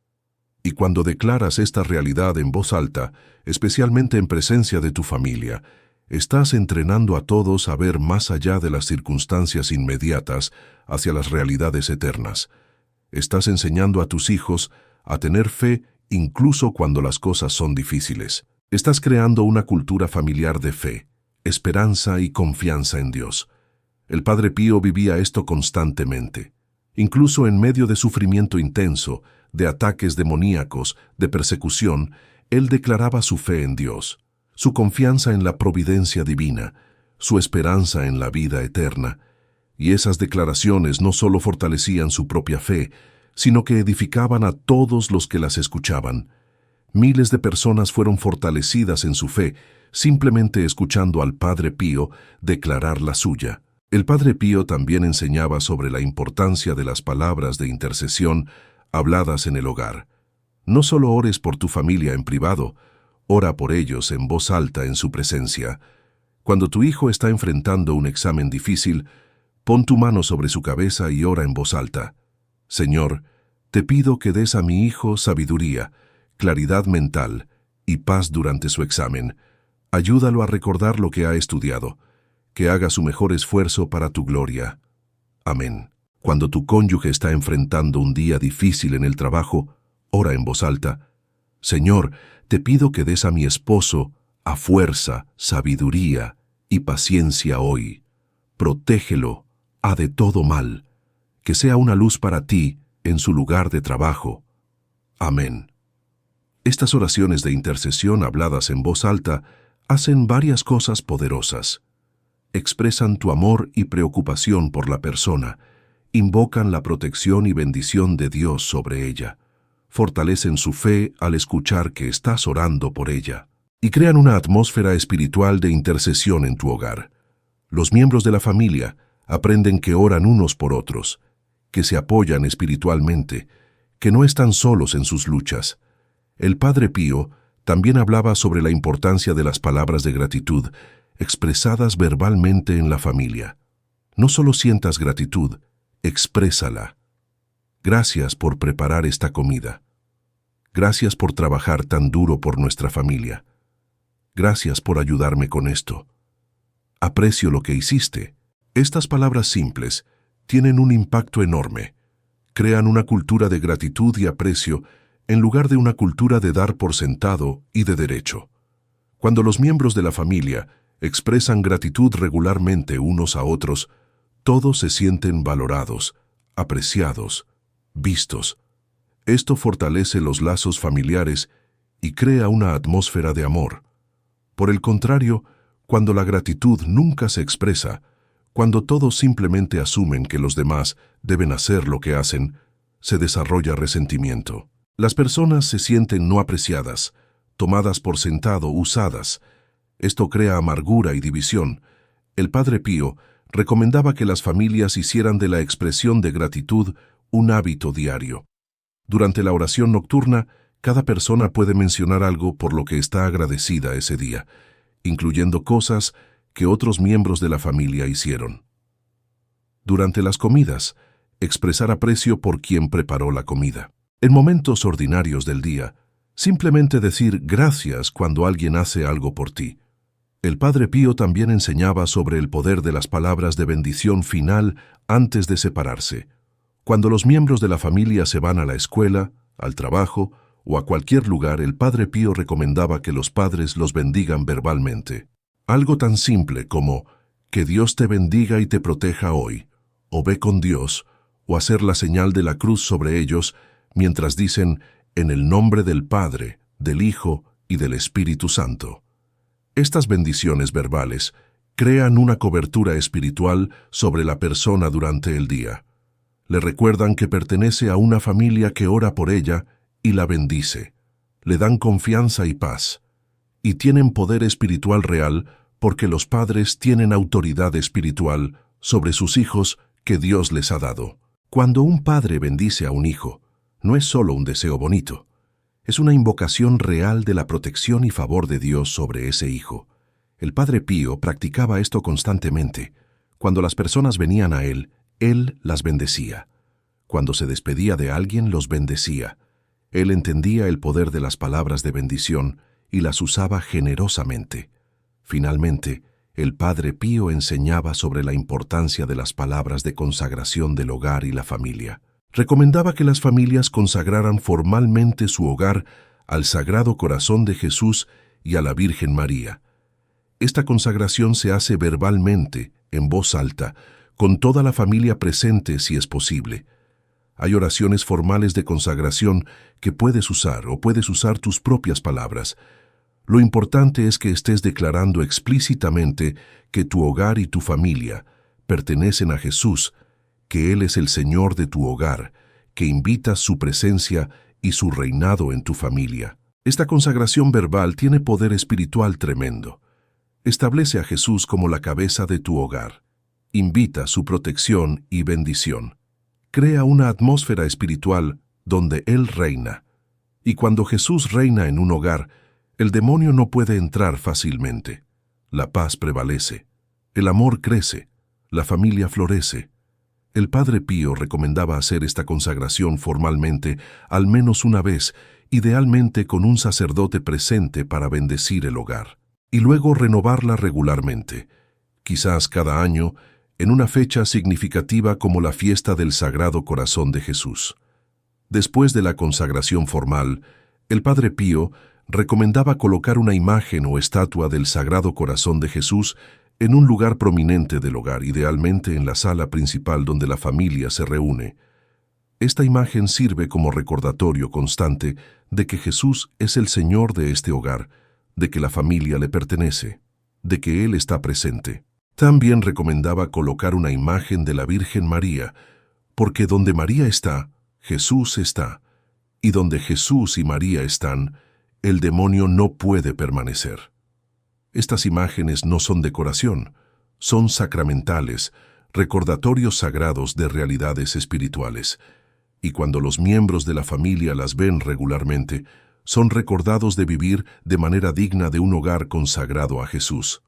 Y cuando declaras esta realidad en voz alta, especialmente en presencia de tu familia, estás entrenando a todos a ver más allá de las circunstancias inmediatas hacia las realidades eternas. Estás enseñando a tus hijos a tener fe incluso cuando las cosas son difíciles. Estás creando una cultura familiar de fe, esperanza y confianza en Dios. El Padre Pío vivía esto constantemente. Incluso en medio de sufrimiento intenso, de ataques demoníacos, de persecución, él declaraba su fe en Dios, su confianza en la providencia divina, su esperanza en la vida eterna. Y esas declaraciones no solo fortalecían su propia fe, sino que edificaban a todos los que las escuchaban. Miles de personas fueron fortalecidas en su fe, simplemente escuchando al Padre Pío declarar la suya. El Padre Pío también enseñaba sobre la importancia de las palabras de intercesión habladas en el hogar. No solo ores por tu familia en privado, ora por ellos en voz alta en su presencia. Cuando tu hijo está enfrentando un examen difícil, pon tu mano sobre su cabeza y ora en voz alta. Señor, te pido que des a mi hijo sabiduría, claridad mental y paz durante su examen. Ayúdalo a recordar lo que ha estudiado, que haga su mejor esfuerzo para tu gloria. Amén. Cuando tu cónyuge está enfrentando un día difícil en el trabajo, ora en voz alta: Señor, te pido que des a mi esposo a fuerza, sabiduría y paciencia hoy. Protégelo a de todo mal, que sea una luz para ti en su lugar de trabajo. Amén. Estas oraciones de intercesión habladas en voz alta hacen varias cosas poderosas. Expresan tu amor y preocupación por la persona, invocan la protección y bendición de Dios sobre ella, fortalecen su fe al escuchar que estás orando por ella, y crean una atmósfera espiritual de intercesión en tu hogar. Los miembros de la familia aprenden que oran unos por otros, que se apoyan espiritualmente, que no están solos en sus luchas. El Padre Pío también hablaba sobre la importancia de las palabras de gratitud expresadas verbalmente en la familia. No solo sientas gratitud, exprésala. Gracias por preparar esta comida. Gracias por trabajar tan duro por nuestra familia. Gracias por ayudarme con esto. Aprecio lo que hiciste. Estas palabras simples tienen un impacto enorme. Crean una cultura de gratitud y aprecio en lugar de una cultura de dar por sentado y de derecho. Cuando los miembros de la familia expresan gratitud regularmente unos a otros, todos se sienten valorados, apreciados, vistos. Esto fortalece los lazos familiares y crea una atmósfera de amor. Por el contrario, cuando la gratitud nunca se expresa, cuando todos simplemente asumen que los demás deben hacer lo que hacen, se desarrolla resentimiento. Las personas se sienten no apreciadas, tomadas por sentado, usadas. Esto crea amargura y división. El Padre Pío recomendaba que las familias hicieran de la expresión de gratitud un hábito diario. Durante la oración nocturna, cada persona puede mencionar algo por lo que está agradecida ese día, incluyendo cosas que otros miembros de la familia hicieron. Durante las comidas, expresar aprecio por quien preparó la comida. En momentos ordinarios del día, simplemente decir gracias cuando alguien hace algo por ti. El Padre Pío también enseñaba sobre el poder de las palabras de bendición final antes de separarse. Cuando los miembros de la familia se van a la escuela, al trabajo o a cualquier lugar, el Padre Pío recomendaba que los padres los bendigan verbalmente. Algo tan simple como que Dios te bendiga y te proteja hoy, o ve con Dios, o hacer la señal de la cruz sobre ellos mientras dicen en el nombre del Padre, del Hijo y del Espíritu Santo. Estas bendiciones verbales crean una cobertura espiritual sobre la persona durante el día. Le recuerdan que pertenece a una familia que ora por ella y la bendice. Le dan confianza y paz. Y tienen poder espiritual real porque los padres tienen autoridad espiritual sobre sus hijos que Dios les ha dado. Cuando un padre bendice a un hijo, no es solo un deseo bonito. Es una invocación real de la protección y favor de Dios sobre ese hijo. El Padre Pío practicaba esto constantemente. Cuando las personas venían a él las bendecía. Cuando se despedía de alguien, los bendecía. Él entendía el poder de las palabras de bendición y las usaba generosamente. Finalmente, el Padre Pío enseñaba sobre la importancia de las palabras de consagración del hogar y la familia. Recomendaba que las familias consagraran formalmente su hogar al Sagrado Corazón de Jesús y a la Virgen María. Esta consagración se hace verbalmente, en voz alta, con toda la familia presente si es posible. Hay oraciones formales de consagración que puedes usar o puedes usar tus propias palabras. Lo importante es que estés declarando explícitamente que tu hogar y tu familia pertenecen a Jesús, que Él es el Señor de tu hogar, que invitas su presencia y su reinado en tu familia. Esta consagración verbal tiene poder espiritual tremendo. Establece a Jesús como la cabeza de tu hogar. Invita su protección y bendición. Crea una atmósfera espiritual donde Él reina. Y cuando Jesús reina en un hogar, el demonio no puede entrar fácilmente. La paz prevalece. El amor crece. La familia florece. El Padre Pío recomendaba hacer esta consagración formalmente al menos una vez, idealmente con un sacerdote presente para bendecir el hogar, y luego renovarla regularmente. Quizás cada año, en una fecha significativa como la fiesta del Sagrado Corazón de Jesús. Después de la consagración formal, el Padre Pío recomendaba colocar una imagen o estatua del Sagrado Corazón de Jesús en un lugar prominente del hogar, idealmente en la sala principal donde la familia se reúne. Esta imagen sirve como recordatorio constante de que Jesús es el Señor de este hogar, de que la familia le pertenece, de que Él está presente. También recomendaba colocar una imagen de la Virgen María, porque donde María está, Jesús está, y donde Jesús y María están, el demonio no puede permanecer. Estas imágenes no son decoración, son sacramentales, recordatorios sagrados de realidades espirituales. Y cuando los miembros de la familia las ven regularmente, son recordados de vivir de manera digna de un hogar consagrado a Jesús.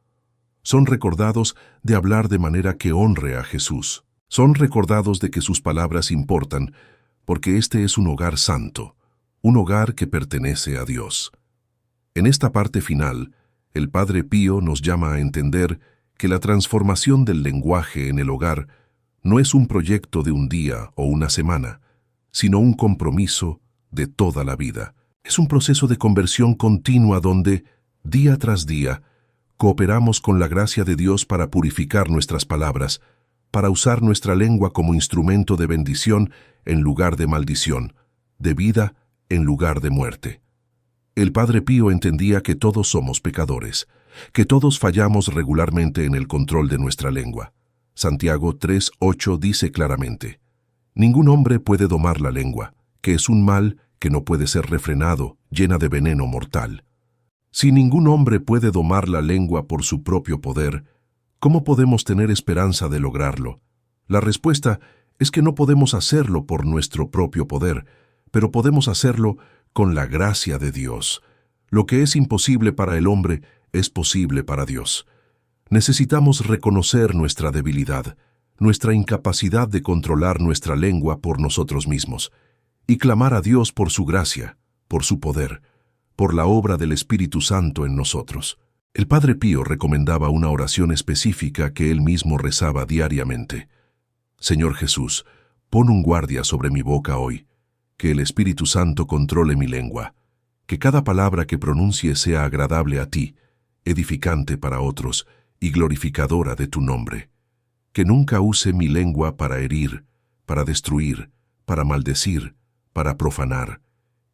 Son recordados de hablar de manera que honre a Jesús. Son recordados de que sus palabras importan, porque este es un hogar santo, un hogar que pertenece a Dios. En esta parte final, el Padre Pío nos llama a entender que la transformación del lenguaje en el hogar no es un proyecto de un día o una semana, sino un compromiso de toda la vida. Es un proceso de conversión continua donde, día tras día, cooperamos con la gracia de Dios para purificar nuestras palabras, para usar nuestra lengua como instrumento de bendición en lugar de maldición, de vida en lugar de muerte. El Padre Pío entendía que todos somos pecadores, que todos fallamos regularmente en el control de nuestra lengua. Santiago 3:8 dice claramente: ningún hombre puede domar la lengua, que es un mal que no puede ser refrenado, llena de veneno mortal. Si ningún hombre puede domar la lengua por su propio poder, ¿cómo podemos tener esperanza de lograrlo? La respuesta es que no podemos hacerlo por nuestro propio poder, pero podemos hacerlo con la gracia de Dios. Lo que es imposible para el hombre es posible para Dios. Necesitamos reconocer nuestra debilidad, nuestra incapacidad de controlar nuestra lengua por nosotros mismos, y clamar a Dios por su gracia, por su poder, por la obra del Espíritu Santo en nosotros. El Padre Pío recomendaba una oración específica que él mismo rezaba diariamente. Señor Jesús, pon un guardia sobre mi boca hoy, que el Espíritu Santo controle mi lengua, que cada palabra que pronuncie sea agradable a ti, edificante para otros y glorificadora de tu nombre. Que nunca use mi lengua para herir, para destruir, para maldecir, para profanar.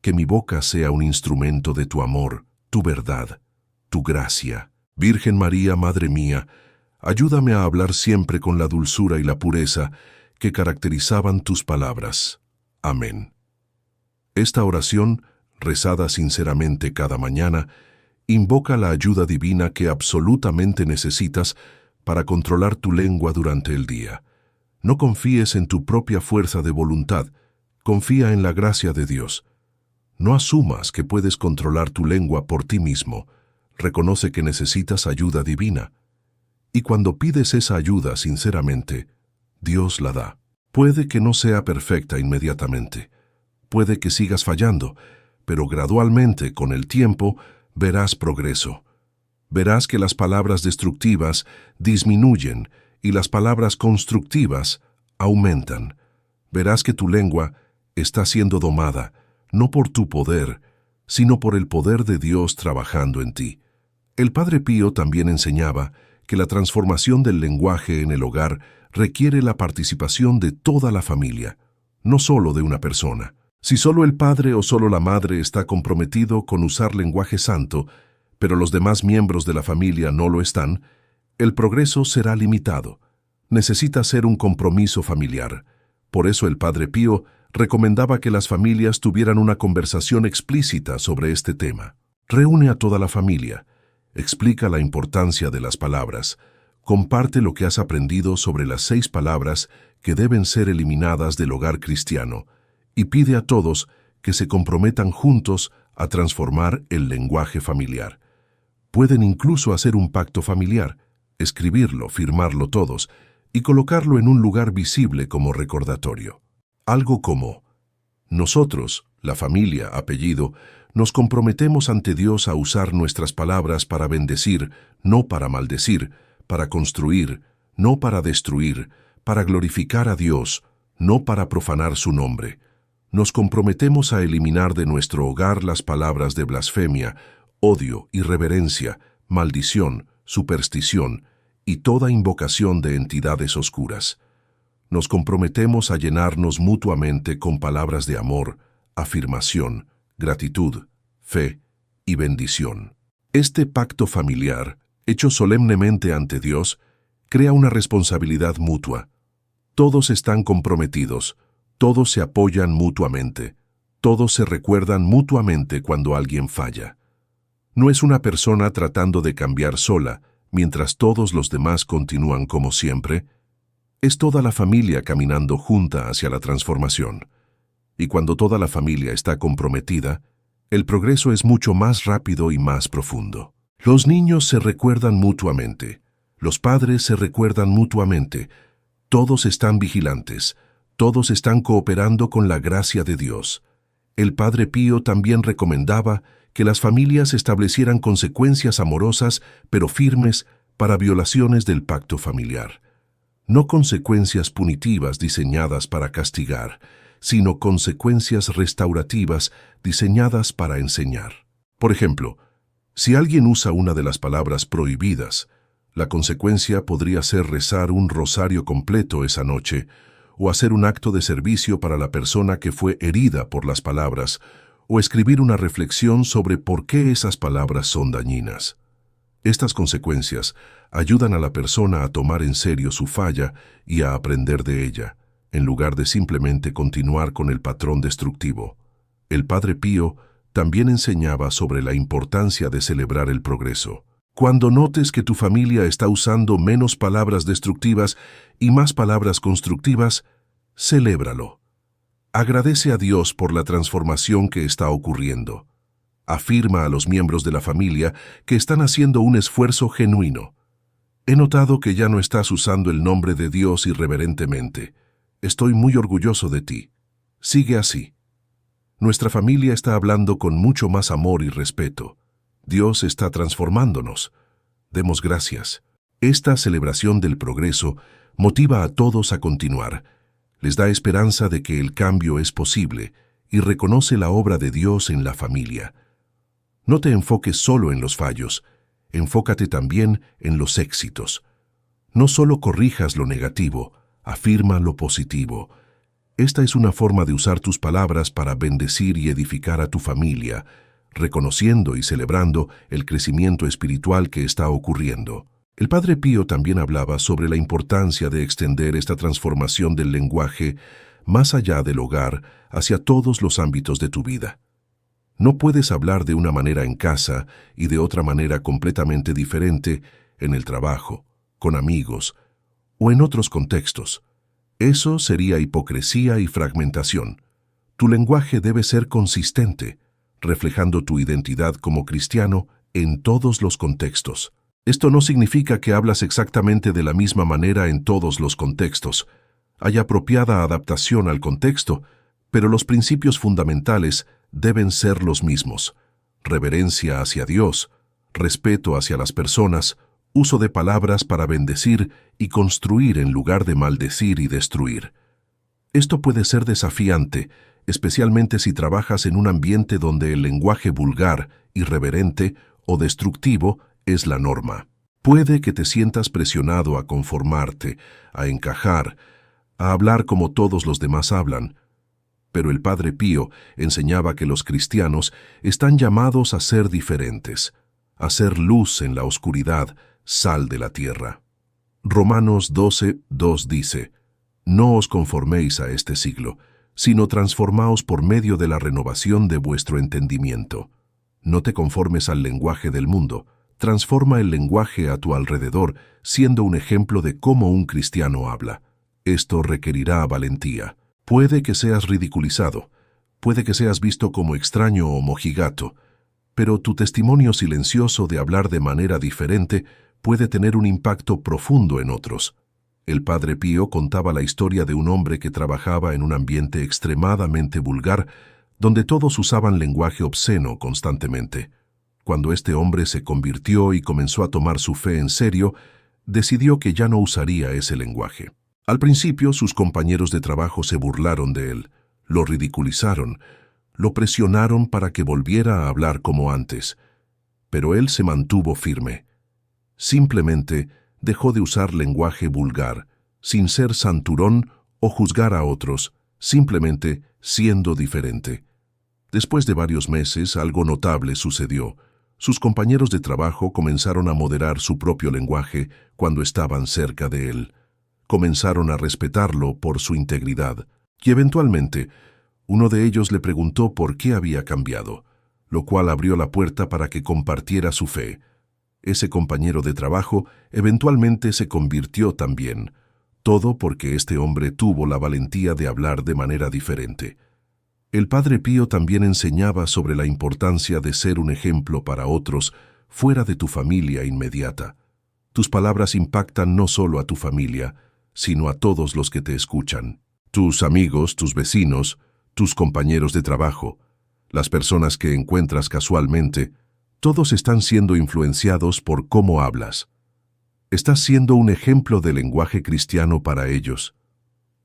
Que mi boca sea un instrumento de tu amor, tu verdad, tu gracia. Virgen María, Madre mía, ayúdame a hablar siempre con la dulzura y la pureza que caracterizaban tus palabras. Amén. Esta oración, rezada sinceramente cada mañana, invoca la ayuda divina que absolutamente necesitas para controlar tu lengua durante el día. No confíes en tu propia fuerza de voluntad, confía en la gracia de Dios. No asumas que puedes controlar tu lengua por ti mismo, reconoce que necesitas ayuda divina. Y cuando pides esa ayuda sinceramente, Dios la da. Puede que no sea perfecta inmediatamente, puede que sigas fallando, pero gradualmente, con el tiempo, verás progreso. Verás que las palabras destructivas disminuyen y las palabras constructivas aumentan. Verás que tu lengua está siendo domada, no por tu poder, sino por el poder de Dios trabajando en ti. El Padre Pío también enseñaba que la transformación del lenguaje en el hogar requiere la participación de toda la familia, no solo de una persona. Si solo el padre o solo la madre está comprometido con usar lenguaje santo, pero los demás miembros de la familia no lo están, el progreso será limitado. Necesita ser un compromiso familiar. Por eso el Padre Pío recomendaba que las familias tuvieran una conversación explícita sobre este tema. Reúne a toda la familia, explica la importancia de las palabras, comparte lo que has aprendido sobre las 6 palabras que deben ser eliminadas del hogar cristiano, y pide a todos que se comprometan juntos a transformar el lenguaje familiar. Pueden incluso hacer un pacto familiar, escribirlo, firmarlo todos y colocarlo en un lugar visible como recordatorio. Algo como: nosotros, la familia, apellido, nos comprometemos ante Dios a usar nuestras palabras para bendecir, no para maldecir, para construir, no para destruir, para glorificar a Dios, no para profanar su nombre. Nos comprometemos a eliminar de nuestro hogar las palabras de blasfemia, odio, irreverencia, maldición, superstición y toda invocación de entidades oscuras. Nos comprometemos a llenarnos mutuamente con palabras de amor, afirmación, gratitud, fe y bendición. Este pacto familiar, hecho solemnemente ante Dios, crea una responsabilidad mutua. Todos están comprometidos, todos se apoyan mutuamente, todos se recuerdan mutuamente cuando alguien falla. No es una persona tratando de cambiar sola, mientras todos los demás continúan como siempre. Es toda la familia caminando junta hacia la transformación. Y cuando toda la familia está comprometida, el progreso es mucho más rápido y más profundo. Los niños se recuerdan mutuamente, los padres se recuerdan mutuamente, todos están vigilantes, todos están cooperando con la gracia de Dios. El Padre Pío también recomendaba que las familias establecieran consecuencias amorosas pero firmes para violaciones del pacto familiar. No consecuencias punitivas diseñadas para castigar, sino consecuencias restaurativas diseñadas para enseñar. Por ejemplo, si alguien usa una de las palabras prohibidas, la consecuencia podría ser rezar un rosario completo esa noche o hacer un acto de servicio para la persona que fue herida por las palabras, o escribir una reflexión sobre por qué esas palabras son dañinas. Estas consecuencias ayudan a la persona a tomar en serio su falla y a aprender de ella, en lugar de simplemente continuar con el patrón destructivo. El Padre Pío también enseñaba sobre la importancia de celebrar el progreso. Cuando notes que tu familia está usando menos palabras destructivas y más palabras constructivas, celébralo. Agradece a Dios por la transformación que está ocurriendo. Afirma a los miembros de la familia que están haciendo un esfuerzo genuino. He notado que ya no estás usando el nombre de Dios irreverentemente. Estoy muy orgulloso de ti. Sigue así. Nuestra familia está hablando con mucho más amor y respeto. Dios está transformándonos. Demos gracias. Esta celebración del progreso motiva a todos a continuar. Les da esperanza de que el cambio es posible y reconoce la obra de Dios en la familia. No te enfoques solo en los fallos, enfócate también en los éxitos. No solo corrijas lo negativo, afirma lo positivo. Esta es una forma de usar tus palabras para bendecir y edificar a tu familia, reconociendo y celebrando el crecimiento espiritual que está ocurriendo. El Padre Pío también hablaba sobre la importancia de extender esta transformación del lenguaje más allá del hogar hacia todos los ámbitos de tu vida. No puedes hablar de una manera en casa y de otra manera completamente diferente en el trabajo, con amigos o en otros contextos. Eso sería hipocresía y fragmentación. Tu lenguaje debe ser consistente, reflejando tu identidad como cristiano en todos los contextos. Esto no significa que hablas exactamente de la misma manera en todos los contextos. Hay apropiada adaptación al contexto, pero los principios fundamentales deben ser los mismos: reverencia hacia Dios, respeto hacia las personas, uso de palabras para bendecir y construir en lugar de maldecir y destruir. Esto puede ser desafiante, especialmente si trabajas en un ambiente donde el lenguaje vulgar, irreverente o destructivo es la norma. Puede que te sientas presionado a conformarte, a encajar, a hablar como todos los demás hablan, pero el Padre Pío enseñaba que los cristianos están llamados a ser diferentes, a ser luz en la oscuridad, sal de la tierra. Romanos 12:2 dice: «No os conforméis a este siglo, sino transformaos por medio de la renovación de vuestro entendimiento». No te conformes al lenguaje del mundo, transforma el lenguaje a tu alrededor, siendo un ejemplo de cómo un cristiano habla. Esto requerirá valentía. Puede que seas ridiculizado, puede que seas visto como extraño o mojigato, pero tu testimonio silencioso de hablar de manera diferente puede tener un impacto profundo en otros. El Padre Pío contaba la historia de un hombre que trabajaba en un ambiente extremadamente vulgar, donde todos usaban lenguaje obsceno constantemente. Cuando este hombre se convirtió y comenzó a tomar su fe en serio, decidió que ya no usaría ese lenguaje. Al principio, sus compañeros de trabajo se burlaron de él, lo ridiculizaron, lo presionaron para que volviera a hablar como antes, pero él se mantuvo firme. Simplemente dejó de usar lenguaje vulgar, sin ser santurrón o juzgar a otros, simplemente siendo diferente. Después de varios meses, algo notable sucedió. Sus compañeros de trabajo comenzaron a moderar su propio lenguaje cuando estaban cerca de él. Comenzaron a respetarlo por su integridad, y eventualmente, uno de ellos le preguntó por qué había cambiado, lo cual abrió la puerta para que compartiera su fe. Ese compañero de trabajo eventualmente se convirtió también, todo porque este hombre tuvo la valentía de hablar de manera diferente. El Padre Pío también enseñaba sobre la importancia de ser un ejemplo para otros fuera de tu familia inmediata. Tus palabras impactan no solo a tu familia, sino a todos los que te escuchan. Tus amigos, tus vecinos, tus compañeros de trabajo, las personas que encuentras casualmente, todos están siendo influenciados por cómo hablas. Estás siendo un ejemplo de lenguaje cristiano para ellos.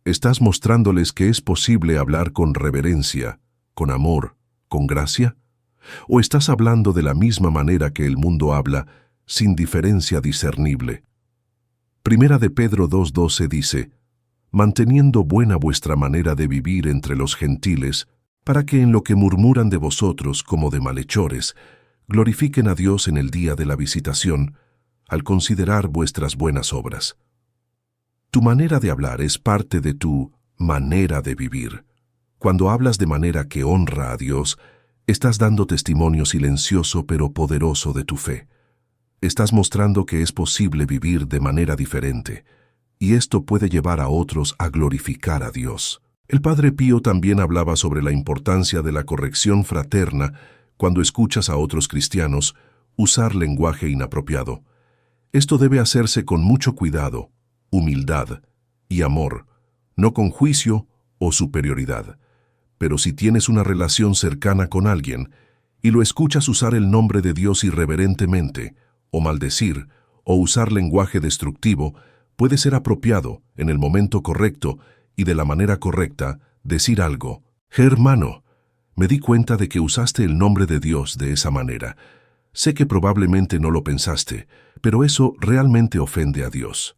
¿Estás mostrándoles que es posible hablar con reverencia, con amor, con gracia? ¿O estás hablando de la misma manera que el mundo habla, sin diferencia discernible? Primera de Pedro 2:12 dice, «Manteniendo buena vuestra manera de vivir entre los gentiles, para que en lo que murmuran de vosotros como de malhechores, glorifiquen a Dios en el día de la visitación, al considerar vuestras buenas obras». Tu manera de hablar es parte de tu manera de vivir. Cuando hablas de manera que honra a Dios, estás dando testimonio silencioso pero poderoso de tu fe. Estás mostrando que es posible vivir de manera diferente, y esto puede llevar a otros a glorificar a Dios. El Padre Pío también hablaba sobre la importancia de la corrección fraterna cuando escuchas a otros cristianos usar lenguaje inapropiado. Esto debe hacerse con mucho cuidado, humildad y amor, no con juicio o superioridad. Pero si tienes una relación cercana con alguien y lo escuchas usar el nombre de Dios irreverentemente, o maldecir, o usar lenguaje destructivo, puede ser apropiado, en el momento correcto y de la manera correcta, decir algo. Hermano, me di cuenta de que usaste el nombre de Dios de esa manera. Sé que probablemente no lo pensaste, pero eso realmente ofende a Dios.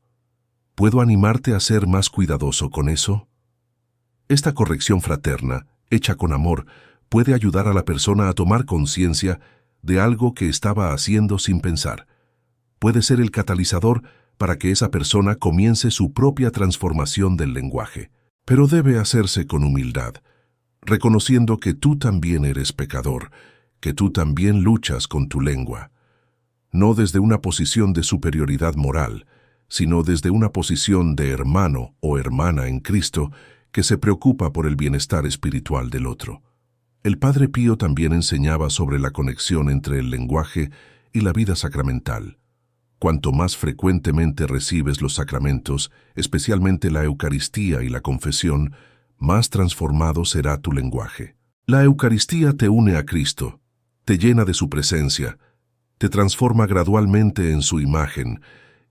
¿Puedo animarte a ser más cuidadoso con eso? Esta corrección fraterna, hecha con amor, puede ayudar a la persona a tomar conciencia de algo que estaba haciendo sin pensar. Puede ser el catalizador para que esa persona comience su propia transformación del lenguaje. Pero debe hacerse con humildad, reconociendo que tú también eres pecador, que tú también luchas con tu lengua. No desde una posición de superioridad moral, sino desde una posición de hermano o hermana en Cristo que se preocupa por el bienestar espiritual del otro. El Padre Pío también enseñaba sobre la conexión entre el lenguaje y la vida sacramental. Cuanto más frecuentemente recibes los sacramentos, especialmente la Eucaristía y la confesión, más transformado será tu lenguaje. La Eucaristía te une a Cristo, te llena de su presencia, te transforma gradualmente en su imagen,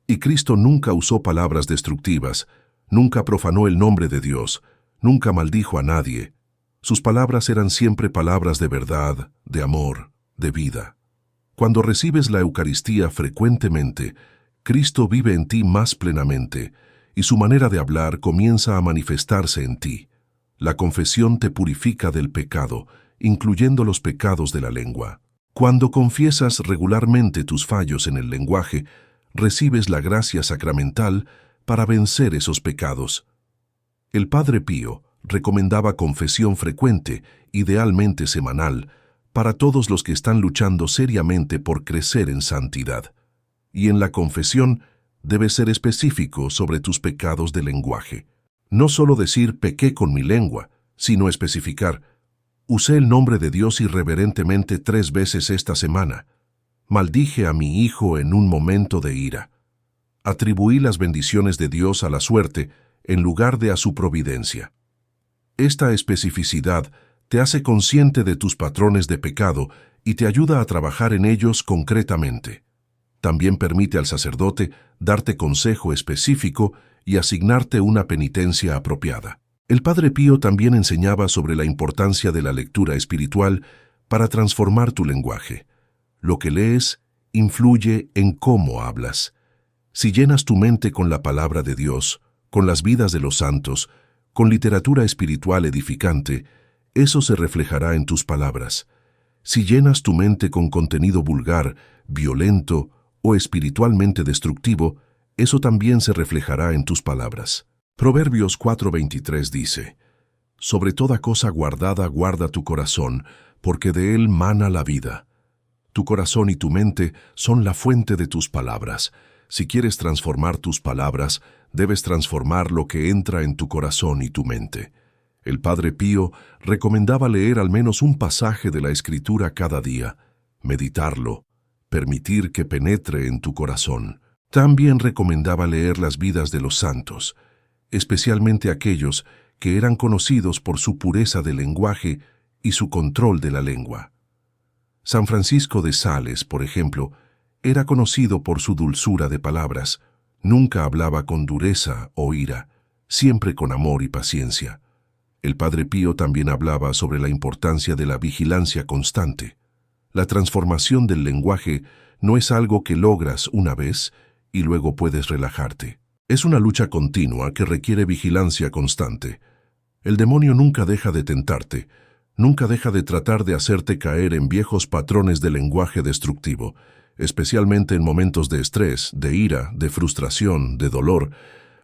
y Cristo nunca usó palabras destructivas, nunca profanó el nombre de Dios, nunca maldijo a nadie. Sus palabras eran siempre palabras de verdad, de amor, de vida. Cuando recibes la Eucaristía frecuentemente, Cristo vive en ti más plenamente, y su manera de hablar comienza a manifestarse en ti. La confesión te purifica del pecado, incluyendo los pecados de la lengua. Cuando confiesas regularmente tus fallos en el lenguaje, recibes la gracia sacramental para vencer esos pecados. El Padre Pío recomendaba confesión frecuente, idealmente semanal, para todos los que están luchando seriamente por crecer en santidad. Y en la confesión debes ser específico sobre tus pecados de lenguaje. No solo decir pequé con mi lengua, sino especificar, usé el nombre de Dios irreverentemente 3 veces esta semana. Maldije a mi hijo en un momento de ira. Atribuí las bendiciones de Dios a la suerte en lugar de a su providencia. Esta especificidad te hace consciente de tus patrones de pecado y te ayuda a trabajar en ellos concretamente. También permite al sacerdote darte consejo específico y asignarte una penitencia apropiada. El Padre Pío también enseñaba sobre la importancia de la lectura espiritual para transformar tu lenguaje. Lo que lees influye en cómo hablas. Si llenas tu mente con la palabra de Dios, con las vidas de los santos, con literatura espiritual edificante, eso se reflejará en tus palabras. Si llenas tu mente con contenido vulgar, violento o espiritualmente destructivo, eso también se reflejará en tus palabras. Proverbios 4:23 dice: Sobre toda cosa guardada guarda tu corazón, porque de él mana la vida. Tu corazón y tu mente son la fuente de tus palabras. Si quieres transformar tus palabras, debes transformar lo que entra en tu corazón y tu mente. El Padre Pío recomendaba leer al menos un pasaje de la Escritura cada día, meditarlo, permitir que penetre en tu corazón. También recomendaba leer las vidas de los santos, especialmente aquellos que eran conocidos por su pureza de lenguaje y su control de la lengua. San Francisco de Sales, por ejemplo, era conocido por su dulzura de palabras. Nunca hablaba con dureza o ira, siempre con amor y paciencia. El Padre Pío también hablaba sobre la importancia de la vigilancia constante. La transformación del lenguaje no es algo que logras una vez y luego puedes relajarte. Es una lucha continua que requiere vigilancia constante. El demonio nunca deja de tentarte, nunca deja de tratar de hacerte caer en viejos patrones de lenguaje destructivo, especialmente en momentos de estrés, de ira, de frustración, de dolor.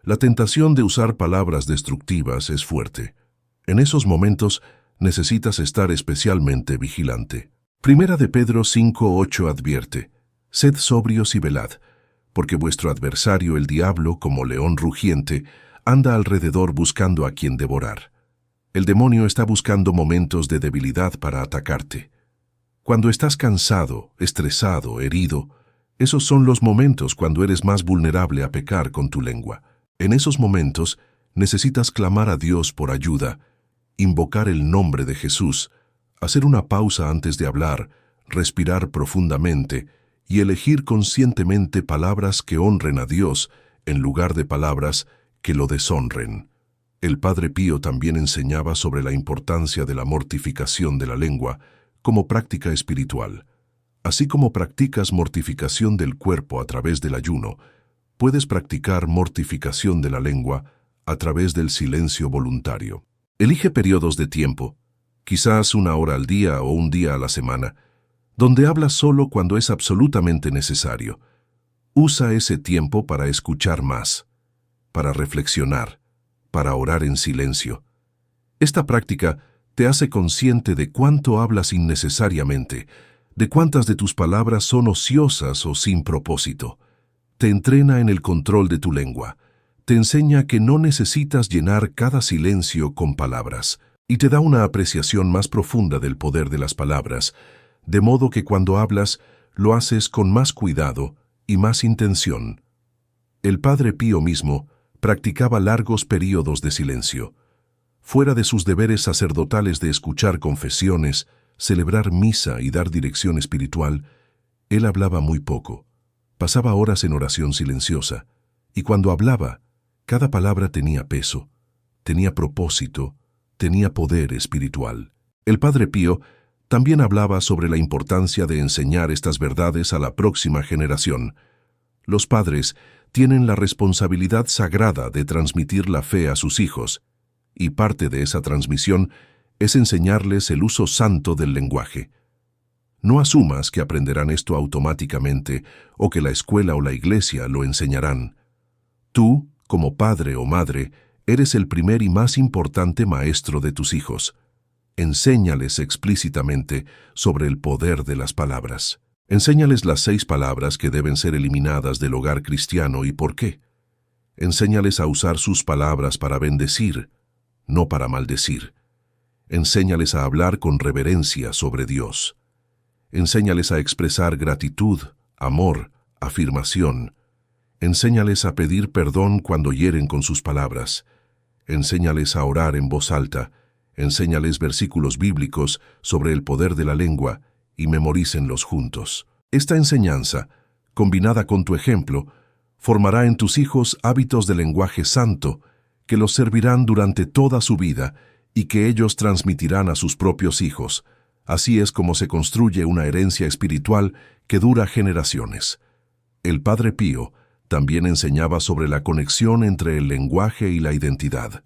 La tentación de usar palabras destructivas es fuerte. En esos momentos necesitas estar especialmente vigilante. Primera de Pedro 5:8 advierte: Sed sobrios y velad, porque vuestro adversario el diablo, como león rugiente, anda alrededor buscando a quien devorar. El demonio está buscando momentos de debilidad para atacarte. Cuando estás cansado, estresado, herido, esos son los momentos cuando eres más vulnerable a pecar con tu lengua. En esos momentos necesitas clamar a Dios por ayuda, invocar el nombre de Jesús, hacer una pausa antes de hablar, respirar profundamente y elegir conscientemente palabras que honren a Dios en lugar de palabras que lo deshonren. El Padre Pío también enseñaba sobre la importancia de la mortificación de la lengua como práctica espiritual. Así como practicas mortificación del cuerpo a través del ayuno, puedes practicar mortificación de la lengua a través del silencio voluntario. Elige periodos de tiempo, quizás 1 hora al día o 1 día a la semana, donde hablas solo cuando es absolutamente necesario. Usa ese tiempo para escuchar más, para reflexionar, para orar en silencio. Esta práctica te hace consciente de cuánto hablas innecesariamente, de cuántas de tus palabras son ociosas o sin propósito. Te entrena en el control de tu lengua, te enseña que no necesitas llenar cada silencio con palabras, y te da una apreciación más profunda del poder de las palabras, de modo que cuando hablas, lo haces con más cuidado y más intención. El Padre Pío mismo practicaba largos períodos de silencio. Fuera de sus deberes sacerdotales de escuchar confesiones, celebrar misa y dar dirección espiritual, él hablaba muy poco. Pasaba horas en oración silenciosa, y cuando hablaba, cada palabra tenía peso, tenía propósito, tenía poder espiritual. El Padre Pío también hablaba sobre la importancia de enseñar estas verdades a la próxima generación. Los padres tienen la responsabilidad sagrada de transmitir la fe a sus hijos, y parte de esa transmisión es enseñarles el uso santo del lenguaje. No asumas que aprenderán esto automáticamente o que la escuela o la iglesia lo enseñarán. Tú, como padre o madre, eres el primer y más importante maestro de tus hijos. Enséñales explícitamente sobre el poder de las palabras. Enséñales las 6 palabras que deben ser eliminadas del hogar cristiano y por qué. Enséñales a usar sus palabras para bendecir, no para maldecir. Enséñales a hablar con reverencia sobre Dios. Enséñales a expresar gratitud, amor, afirmación. Enséñales a pedir perdón cuando hieren con sus palabras. Enséñales a orar en voz alta. Enséñales versículos bíblicos sobre el poder de la lengua y memorícenlos juntos. Esta enseñanza, combinada con tu ejemplo, formará en tus hijos hábitos de lenguaje santo que los servirán durante toda su vida y que ellos transmitirán a sus propios hijos. Así es como se construye una herencia espiritual que dura generaciones. El Padre Pío también enseñaba sobre la conexión entre el lenguaje y la identidad.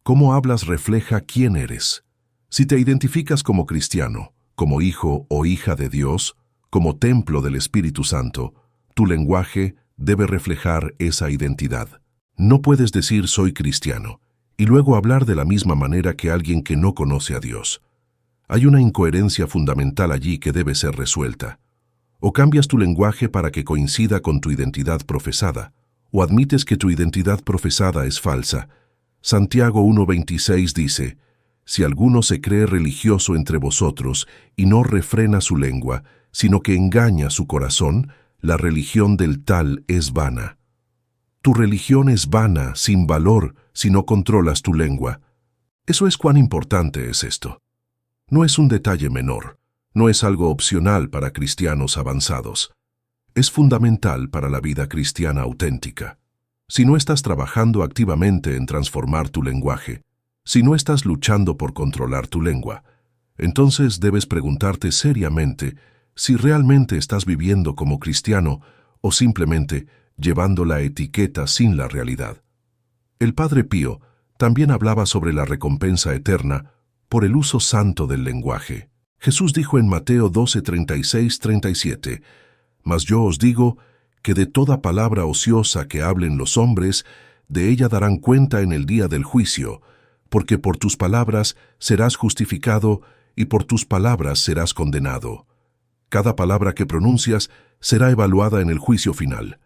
Cómo hablas refleja quién eres. Si te identificas como cristiano, como hijo o hija de Dios, como templo del Espíritu Santo, tu lenguaje debe reflejar esa identidad. No puedes decir soy cristiano y luego hablar de la misma manera que alguien que no conoce a Dios. Hay una incoherencia fundamental allí que debe ser resuelta. O cambias tu lenguaje para que coincida con tu identidad profesada, o admites que tu identidad profesada es falsa. Santiago 1:26 dice, «Si alguno se cree religioso entre vosotros y no refrena su lengua, sino que engaña su corazón, la religión del tal es vana». Tu religión es vana, sin valor, si no controlas tu lengua. Eso es cuán importante es esto. No es un detalle menor, no es algo opcional para cristianos avanzados. Es fundamental para la vida cristiana auténtica. Si no estás trabajando activamente en transformar tu lenguaje, si no estás luchando por controlar tu lengua, entonces debes preguntarte seriamente si realmente estás viviendo como cristiano o simplemente llevando la etiqueta sin la realidad. El Padre Pío también hablaba sobre la recompensa eterna por el uso santo del lenguaje. Jesús dijo en Mateo 12:36-37, «Mas yo os digo que de toda palabra ociosa que hablen los hombres, de ella darán cuenta en el día del juicio, porque por tus palabras serás justificado y por tus palabras serás condenado. Cada palabra que pronuncias será evaluada en el juicio final.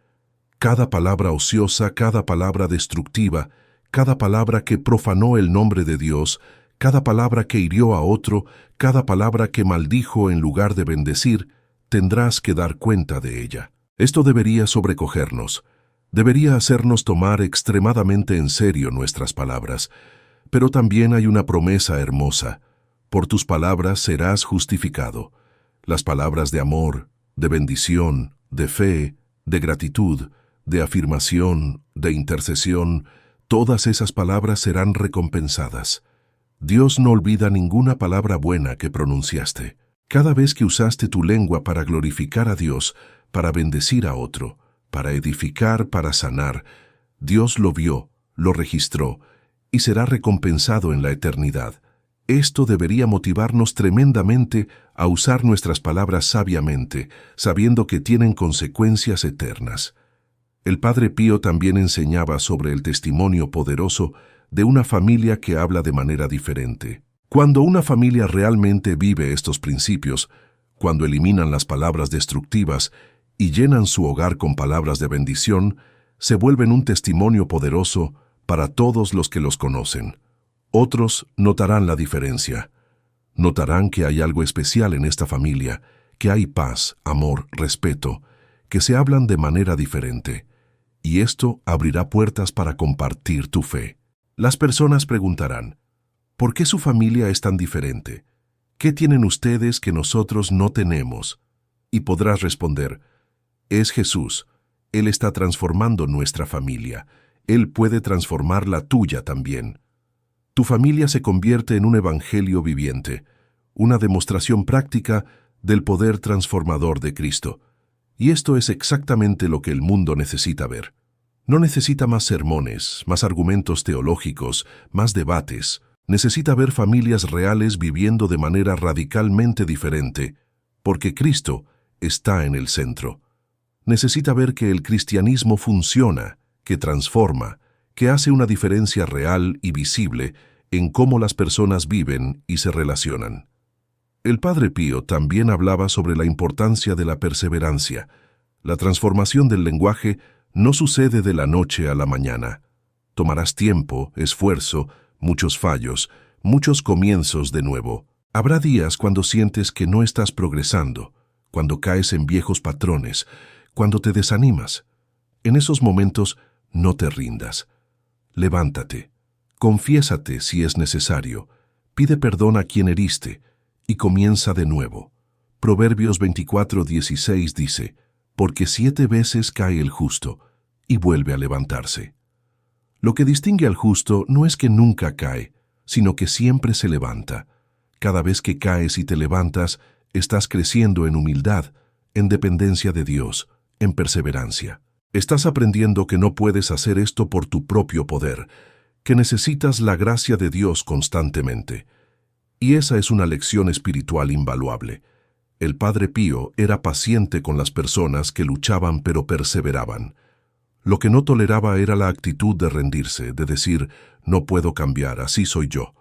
Cada palabra ociosa, cada palabra destructiva, cada palabra que profanó el nombre de Dios, cada palabra que hirió a otro, cada palabra que maldijo en lugar de bendecir, tendrás que dar cuenta de ella». Esto debería sobrecogernos, debería hacernos tomar extremadamente en serio nuestras palabras, pero también hay una promesa hermosa. Por tus palabras serás justificado. Las palabras de amor, de bendición, de fe, de gratitud, de afirmación, de intercesión, todas esas palabras serán recompensadas. Dios no olvida ninguna palabra buena que pronunciaste. Cada vez que usaste tu lengua para glorificar a Dios, para bendecir a otro, para edificar, para sanar, Dios lo vio, lo registró y será recompensado en la eternidad. Esto debería motivarnos tremendamente a usar nuestras palabras sabiamente, sabiendo que tienen consecuencias eternas. El Padre Pío también enseñaba sobre el testimonio poderoso de una familia que habla de manera diferente. Cuando una familia realmente vive estos principios, cuando eliminan las palabras destructivas y llenan su hogar con palabras de bendición, se vuelven un testimonio poderoso para todos los que los conocen. Otros notarán la diferencia. Notarán que hay algo especial en esta familia, que hay paz, amor, respeto, que se hablan de manera diferente. Y esto abrirá puertas para compartir tu fe. Las personas preguntarán, ¿por qué su familia es tan diferente? ¿Qué tienen ustedes que nosotros no tenemos? Y podrás responder, es Jesús. Él está transformando nuestra familia. Él puede transformar la tuya también. Tu familia se convierte en un evangelio viviente, una demostración práctica del poder transformador de Cristo. Y esto es exactamente lo que el mundo necesita ver. No necesita más sermones, más argumentos teológicos, más debates. Necesita ver familias reales viviendo de manera radicalmente diferente, porque Cristo está en el centro. Necesita ver que el cristianismo funciona, que transforma, que hace una diferencia real y visible en cómo las personas viven y se relacionan. El Padre Pío también hablaba sobre la importancia de la perseverancia. La transformación del lenguaje no sucede de la noche a la mañana. Tomarás tiempo, esfuerzo, muchos fallos, muchos comienzos de nuevo. Habrá días cuando sientes que no estás progresando, cuando caes en viejos patrones, cuando te desanimas. En esos momentos no te rindas. Levántate, confiésate si es necesario, pide perdón a quien heriste y comienza de nuevo. Proverbios 24:16 dice, porque 7 veces cae el justo y vuelve a levantarse. Lo que distingue al justo no es que nunca cae, sino que siempre se levanta. Cada vez que caes y te levantas, estás creciendo en humildad, en dependencia de Dios, en perseverancia. Estás aprendiendo que no puedes hacer esto por tu propio poder, que necesitas la gracia de Dios constantemente. Y esa es una lección espiritual invaluable. El Padre Pío era paciente con las personas que luchaban pero perseveraban. Lo que no toleraba era la actitud de rendirse, de decir, no puedo cambiar, así soy yo.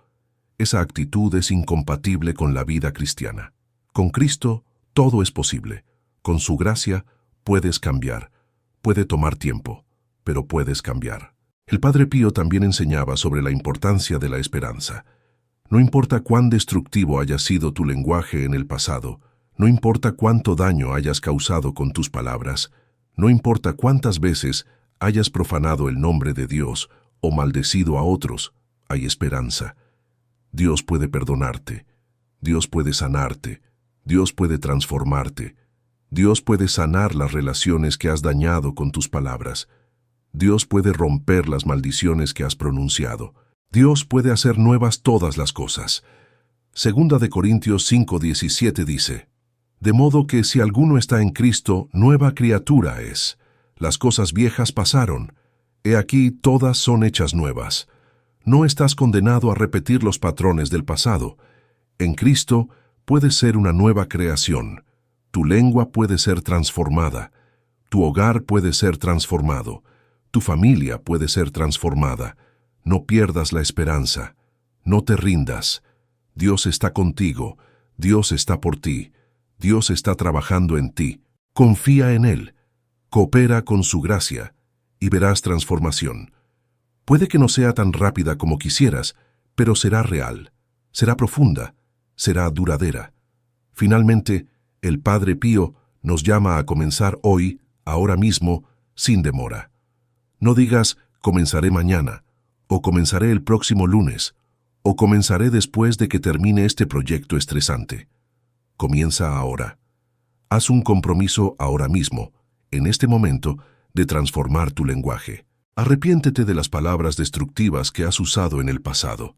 Esa actitud es incompatible con la vida cristiana. Con Cristo todo es posible. Con su gracia puedes cambiar. Puede tomar tiempo, pero puedes cambiar. El Padre Pío también enseñaba sobre la importancia de la esperanza. No importa cuán destructivo haya sido tu lenguaje en el pasado, no importa cuánto daño hayas causado con tus palabras, no importa cuántas veces hayas profanado el nombre de Dios o maldecido a otros, hay esperanza. Dios puede perdonarte, Dios puede sanarte, Dios puede transformarte, Dios puede sanar las relaciones que has dañado con tus palabras, Dios puede romper las maldiciones que has pronunciado, Dios puede hacer nuevas todas las cosas. Segunda de Corintios 5:17 dice, de modo que si alguno está en Cristo, nueva criatura es. Las cosas viejas pasaron, he aquí todas son hechas nuevas. No estás condenado a repetir los patrones del pasado. En Cristo puedes ser una nueva creación. Tu lengua puede ser transformada. Tu hogar puede ser transformado. Tu familia puede ser transformada. No pierdas la esperanza. No te rindas. Dios está contigo. Dios está por ti. Dios está trabajando en ti. Confía en Él. Coopera con su gracia y verás transformación. Puede que no sea tan rápida como quisieras, pero será real, será profunda, será duradera. Finalmente, el Padre Pío nos llama a comenzar hoy, ahora mismo, sin demora. No digas, comenzaré mañana, o comenzaré el próximo lunes, o comenzaré después de que termine este proyecto estresante. Comienza ahora. Haz un compromiso ahora mismo, en este momento, de transformar tu lenguaje. Arrepiéntete de las palabras destructivas que has usado en el pasado.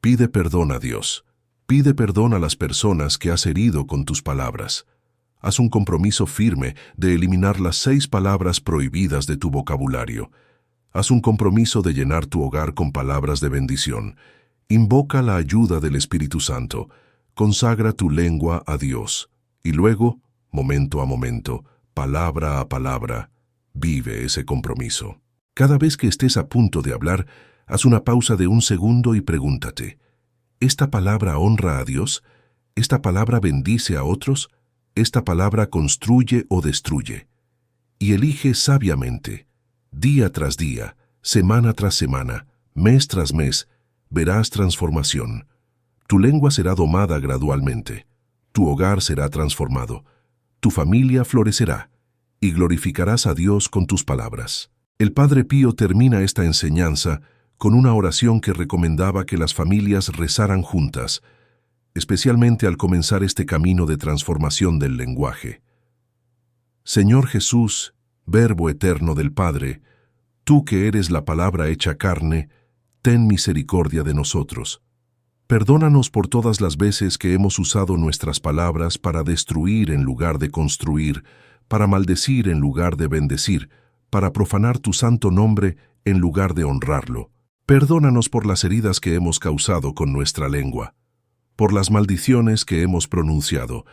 Pide perdón a Dios. Pide perdón a las personas que has herido con tus palabras. Haz un compromiso firme de eliminar las 6 palabras prohibidas de tu vocabulario. Haz un compromiso de llenar tu hogar con palabras de bendición. Invoca la ayuda del Espíritu Santo. Consagra tu lengua a Dios. Y luego, momento a momento, palabra a palabra, vive ese compromiso. Cada vez que estés a punto de hablar, haz una pausa de 1 segundo y pregúntate, ¿esta palabra honra a Dios? ¿Esta palabra bendice a otros? ¿Esta palabra construye o destruye? Y elige sabiamente. Día tras día, semana tras semana, mes tras mes, verás transformación. Tu lengua será domada gradualmente. Tu hogar será transformado. Tu familia florecerá y glorificarás a Dios con tus palabras. El Padre Pío termina esta enseñanza con una oración que recomendaba que las familias rezaran juntas, especialmente al comenzar este camino de transformación del lenguaje. Señor Jesús, Verbo eterno del Padre, tú que eres la palabra hecha carne, ten misericordia de nosotros. Perdónanos por todas las veces que hemos usado nuestras palabras para destruir en lugar de construir, para maldecir en lugar de bendecir, para profanar tu santo nombre en lugar de honrarlo. Perdónanos por las heridas que hemos causado con nuestra lengua, por las maldiciones que hemos pronunciado,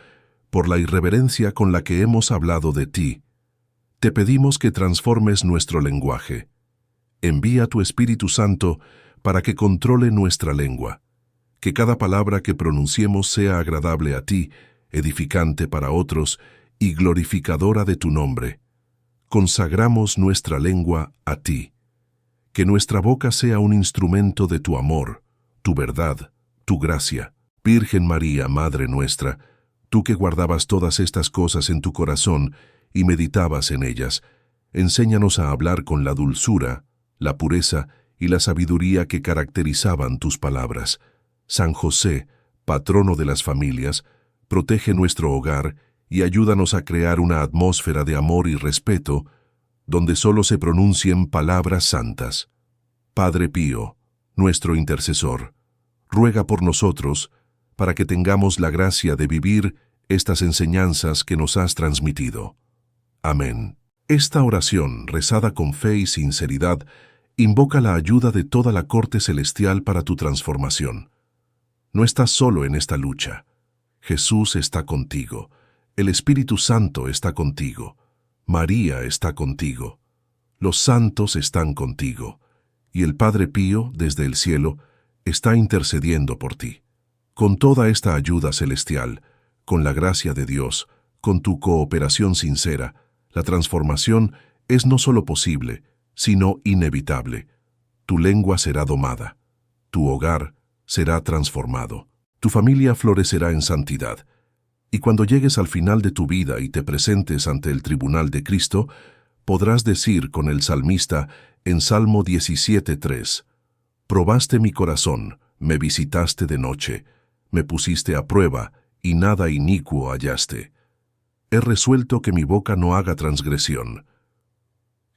por la irreverencia con la que hemos hablado de ti. Te pedimos que transformes nuestro lenguaje. Envía tu Espíritu Santo para que controle nuestra lengua. Que cada palabra que pronunciemos sea agradable a ti, edificante para otros y glorificadora de tu nombre. Consagramos nuestra lengua a ti. Que nuestra boca sea un instrumento de tu amor, tu verdad, tu gracia. Virgen María, Madre nuestra, tú que guardabas todas estas cosas en tu corazón y meditabas en ellas, enséñanos a hablar con la dulzura, la pureza y la sabiduría que caracterizaban tus palabras. San José, patrono de las familias, protege nuestro hogar y ayúdanos a crear una atmósfera de amor y respeto donde solo se pronuncien palabras santas. Padre Pío, nuestro intercesor, ruega por nosotros para que tengamos la gracia de vivir estas enseñanzas que nos has transmitido. Amén. Esta oración, rezada con fe y sinceridad, invoca la ayuda de toda la corte celestial para tu transformación. No estás solo en esta lucha. Jesús está contigo. El Espíritu Santo está contigo. María está contigo. Los santos están contigo. Y el Padre Pío, desde el cielo, está intercediendo por ti. Con toda esta ayuda celestial, con la gracia de Dios, con tu cooperación sincera, la transformación es no solo posible, sino inevitable. Tu lengua será domada. Tu hogar será transformado. Tu familia florecerá en santidad. Y cuando llegues al final de tu vida y te presentes ante el tribunal de Cristo, podrás decir con el salmista en Salmo 17:3, «Probaste mi corazón, me visitaste de noche, me pusiste a prueba y nada inicuo hallaste. He resuelto que mi boca no haga transgresión».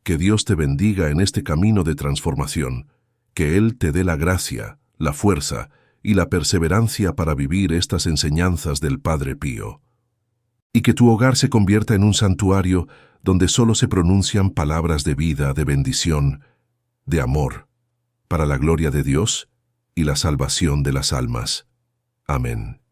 Que Dios te bendiga en este camino de transformación, que Él te dé la gracia, la fuerza y la perseverancia para vivir estas enseñanzas del Padre Pío. Y que tu hogar se convierta en un santuario donde solo se pronuncian palabras de vida, de bendición, de amor, para la gloria de Dios y la salvación de las almas. Amén.